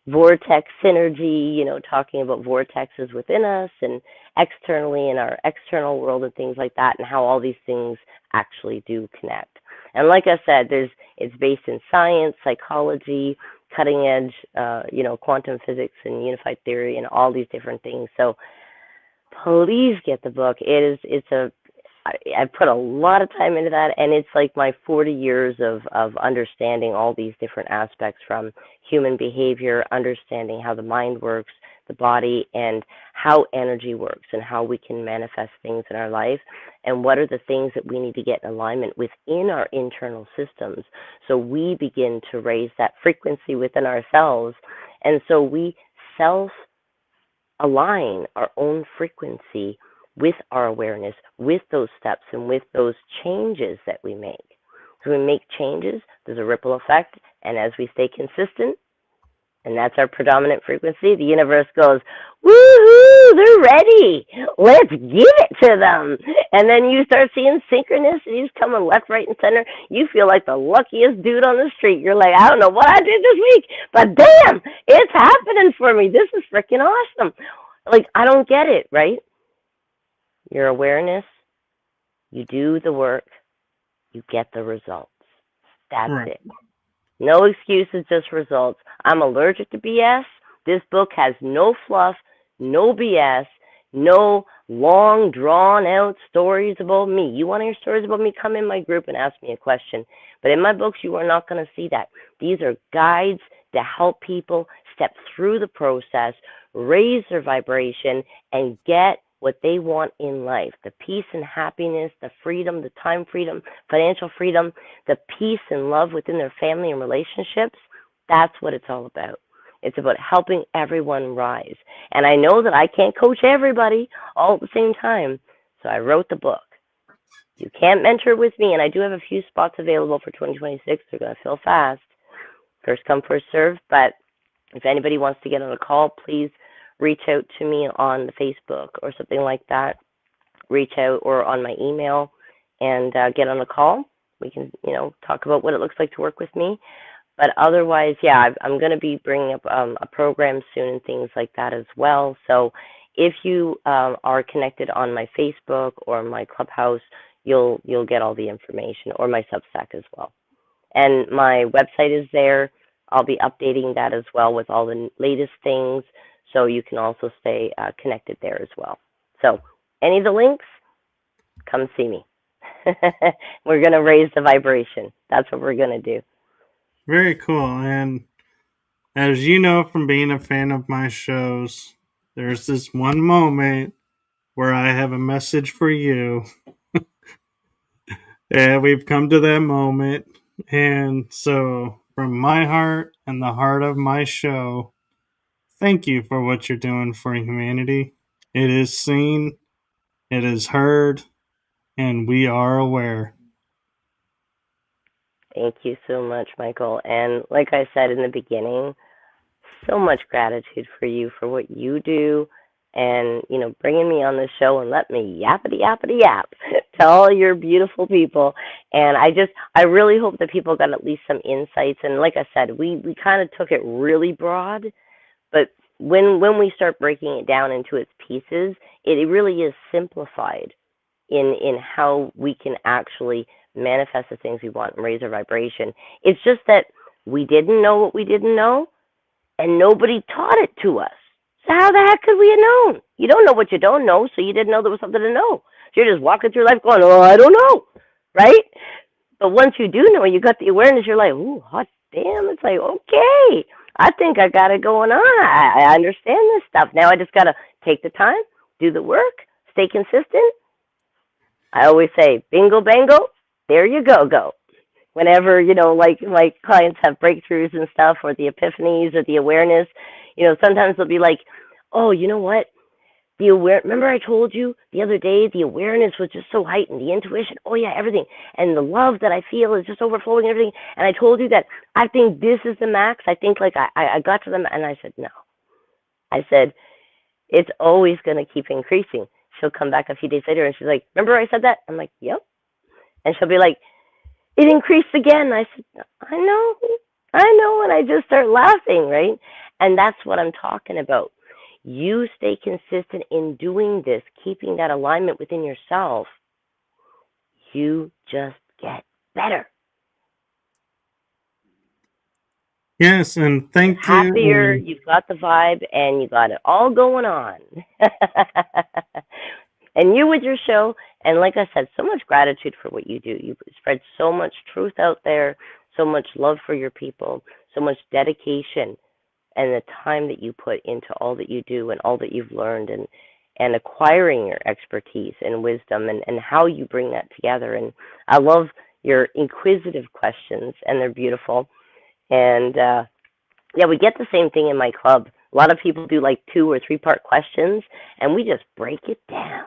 vortex synergy, talking about vortexes within us and externally in our external world and things like that and how all these things actually do connect. And like I said, it's based in science, psychology, cutting edge, quantum physics and unified theory and all these different things. So please get the book. I put a lot of time into that, and it's like my 40 years of understanding all these different aspects from human behavior, understanding how the mind works, the body, and how energy works, and how we can manifest things in our life, and what are the things that we need to get in alignment within our internal systems so we begin to raise that frequency within ourselves, and so we self align our own frequency with our awareness, with those steps and with those changes that we make. So we make changes, there's a ripple effect, and as we stay consistent, and that's our predominant frequency, the universe goes, woohoo, they're ready. Let's give it to them. And then you start seeing synchronicities coming left, right, and center. You feel like the luckiest dude on the street. You're like, I don't know what I did this week, but damn, it's happening for me. This is freaking awesome. Like, I don't get it, right? Your awareness, you do the work, you get the results. That's Right. it. No excuses, just results. I'm allergic to BS. This book has no fluff, no BS, no long, drawn out stories about me. You want to hear stories about me? Come in my group and ask me a question. But in my books, you are not going to see that. These are guides to help people step through the process, raise their vibration, and get what they want in life: the peace and happiness, the freedom, the time freedom, financial freedom, the peace and love within their family and relationships. That's what it's all about. It's about helping everyone rise. And I know that I can't coach everybody all at the same time, so I wrote the book. You can't mentor with me, and I do have a few spots available for 2026. They're going to fill fast. First come, first serve. But if anybody wants to get on a call, please reach out to me on the Facebook or something like that. Reach out or on my email and get on a call. We can, talk about what it looks like to work with me. But otherwise, yeah, I'm going to be bringing up a program soon and things like that as well. So if you are connected on my Facebook or my Clubhouse, you'll get all the information, or my Substack as well. And my website is there. I'll be updating that as well with all the latest things, so you can also stay connected there as well. So any of the links, come see me. We're going to raise the vibration. That's what we're going to do. Very cool. And as you know from being a fan of my shows, there's this one moment where I have a message for you. Yeah, we've come to that moment. And so, from my heart and the heart of my show, thank you for what you're doing for humanity. It is seen, it is heard, and we are aware. Thank you so much, Michael. And like I said in the beginning, so much gratitude for you for what you do, and bringing me on the show and let me yappity yappity yap to all your beautiful people. And I really hope that people got at least some insights. And like I said, we kind of took it really broad, but when we start breaking it down into its pieces, it really is simplified in how we can actually manifest the things we want and raise our vibration. It's just that we didn't know what we didn't know, and nobody taught it to us. So how the heck could we have known? You don't know what you don't know, so you didn't know there was something to know. So you're just walking through life going, oh, I don't know, right? But once you do know, you got the awareness, you're like, ooh, hot damn. It's like, okay, I think I got it going on. I understand this stuff. Now I just got to take the time, do the work, stay consistent. I always say, bingo, bango, there you go. Whenever, like my clients have breakthroughs and stuff, or the epiphanies or the awareness, sometimes they'll be like, oh, you know what? Remember I told you the other day, the awareness was just so heightened, the intuition, oh yeah, everything. And the love that I feel is just overflowing and everything. And I told you that I think this is the max. I think like I got to them, and I said, no. I said, it's always going to keep increasing. She'll come back a few days later and she's like, remember I said that? I'm like, yep. And she'll be like, it increased again. I said, I know. And I just start laughing, right? And that's what I'm talking about. You stay consistent in doing this, keeping that alignment within yourself. You just get better. Yes, and thank you. Happier, you've got the vibe, and you got it all going on. And you with your show, and like I said, so much gratitude for what you do. You spread so much truth out there, so much love for your people, so much dedication, and the time that you put into all that you do and all that you've learned, and acquiring your expertise and wisdom, and how you bring that together. And I love your inquisitive questions, and they're beautiful. And yeah, we get the same thing in my club. A lot of people do like 2 or 3 part questions, and we just break it down.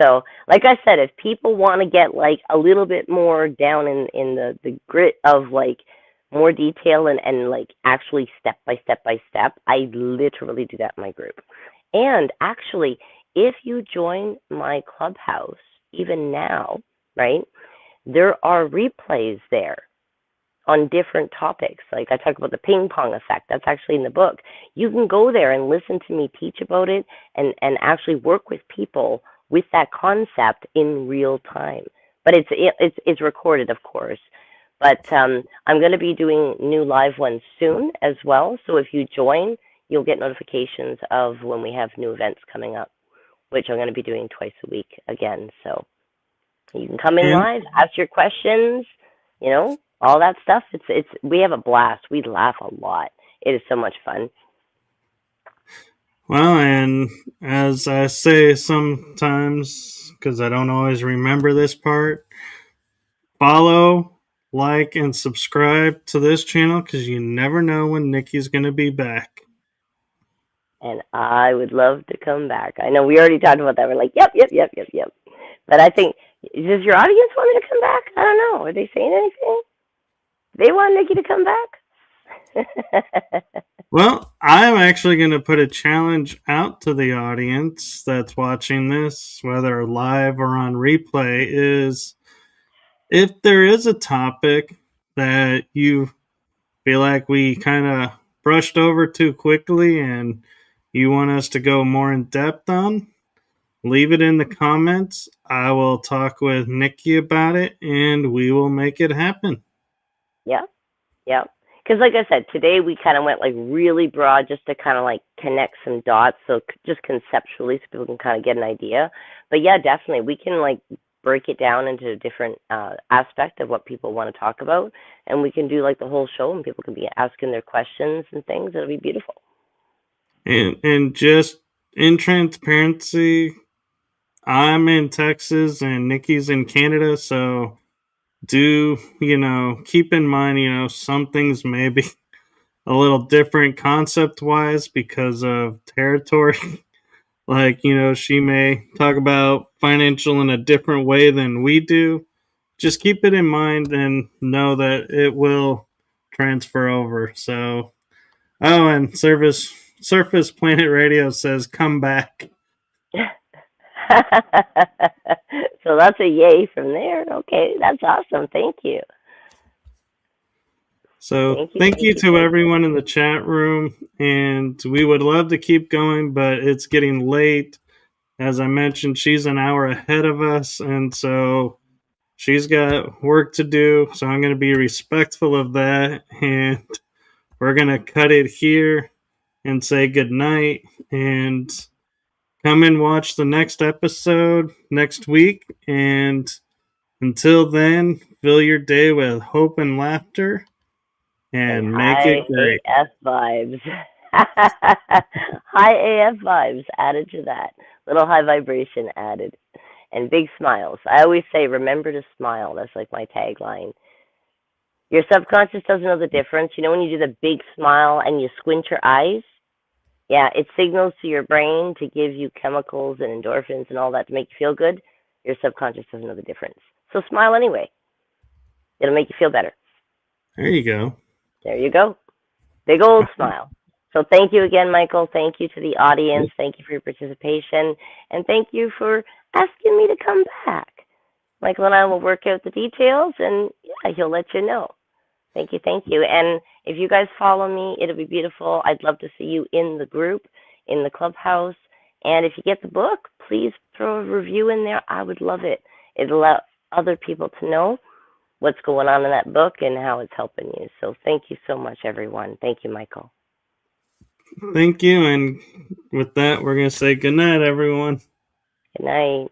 So like I said, if people want to get like a little bit more down in the grit of like more detail and like actually step by step, I literally do that in my group. And actually, if you join my Clubhouse, even now, right, there are replays there on different topics. Like I talk about the ping pong effect. That's actually in the book. You can go there and listen to me teach about it, and actually work with people with that concept in real time. But it's recorded, of course. But I'm going to be doing new live ones soon as well. So if you join, you'll get notifications of when we have new events coming up, which I'm going to be doing twice a week again. So you can come in And live, ask your questions, all that stuff. It's we have a blast. We laugh a lot. It is so much fun. well, and as I say sometimes, because I don't always remember this part, follow, like, and subscribe to this channel because you never know when Nikki's going to be back. And I would love to come back. I know we already talked about that. We're like, yep, yep, yep, yep, yep. But I think, does your audience want me to come back? I don't know. Are they saying anything? They want Nikki to come back? Well, I'm actually going to put a challenge out to the audience that's watching this, whether live or on replay, is if there is a topic that you feel like we kind of brushed over too quickly and you want us to go more in depth on, leave it in the comments. I will talk with Nikki about it and we will make it happen. Yeah, yeah. Because, like I said, today we kind of went like really broad just to kind of like connect some dots. So, just conceptually, so people can kind of get an idea. But yeah, definitely, we can like break it down into a different aspect of what people want to talk about. And we can do like the whole show and people can be asking their questions and things. It'll be beautiful. And just in transparency, I'm in Texas and Nikki's in Canada, so do, keep in mind, some things may be a little different concept wise because of territory. Like, she may talk about financial in a different way than we do. Just keep it in mind and know that it will transfer over. So, oh, and Surface Planet Radio says come back. So that's a yay from there. Okay, that's awesome. Thank you. So thank you to everyone in the chat room, and we would love to keep going, but it's getting late. As I mentioned, she's an hour ahead of us, and so she's got work to do. So I'm going to be respectful of that, and we're going to cut it here and say goodnight, and come and watch the next episode next week. And until then, fill your day with hope and laughter. And make it great. AF vibes. High AF vibes added to that. Little high vibration added. And big smiles. I always say, remember to smile. That's like my tagline. Your subconscious doesn't know the difference. You know when you do the big smile and you squint your eyes? Yeah, it signals to your brain to give you chemicals and endorphins and all that to make you feel good. Your subconscious doesn't know the difference. So smile anyway. It'll make you feel better. There you go. There you go. Big old smile. So thank you again, Michael. Thank you to the audience. Thank you for your participation. And thank you for asking me to come back. Michael and I will work out the details, and yeah, he'll let you know. Thank you, thank you. And if you guys follow me, it'll be beautiful. I'd love to see you in the group, in the clubhouse. And if you get the book, please throw a review in there. I would love it. It'll allow other people to know what's going on in that book and how it's helping you. So thank you so much, everyone. Thank you, Michael. Thank you. And with that, we're going to say good night, everyone. Good night.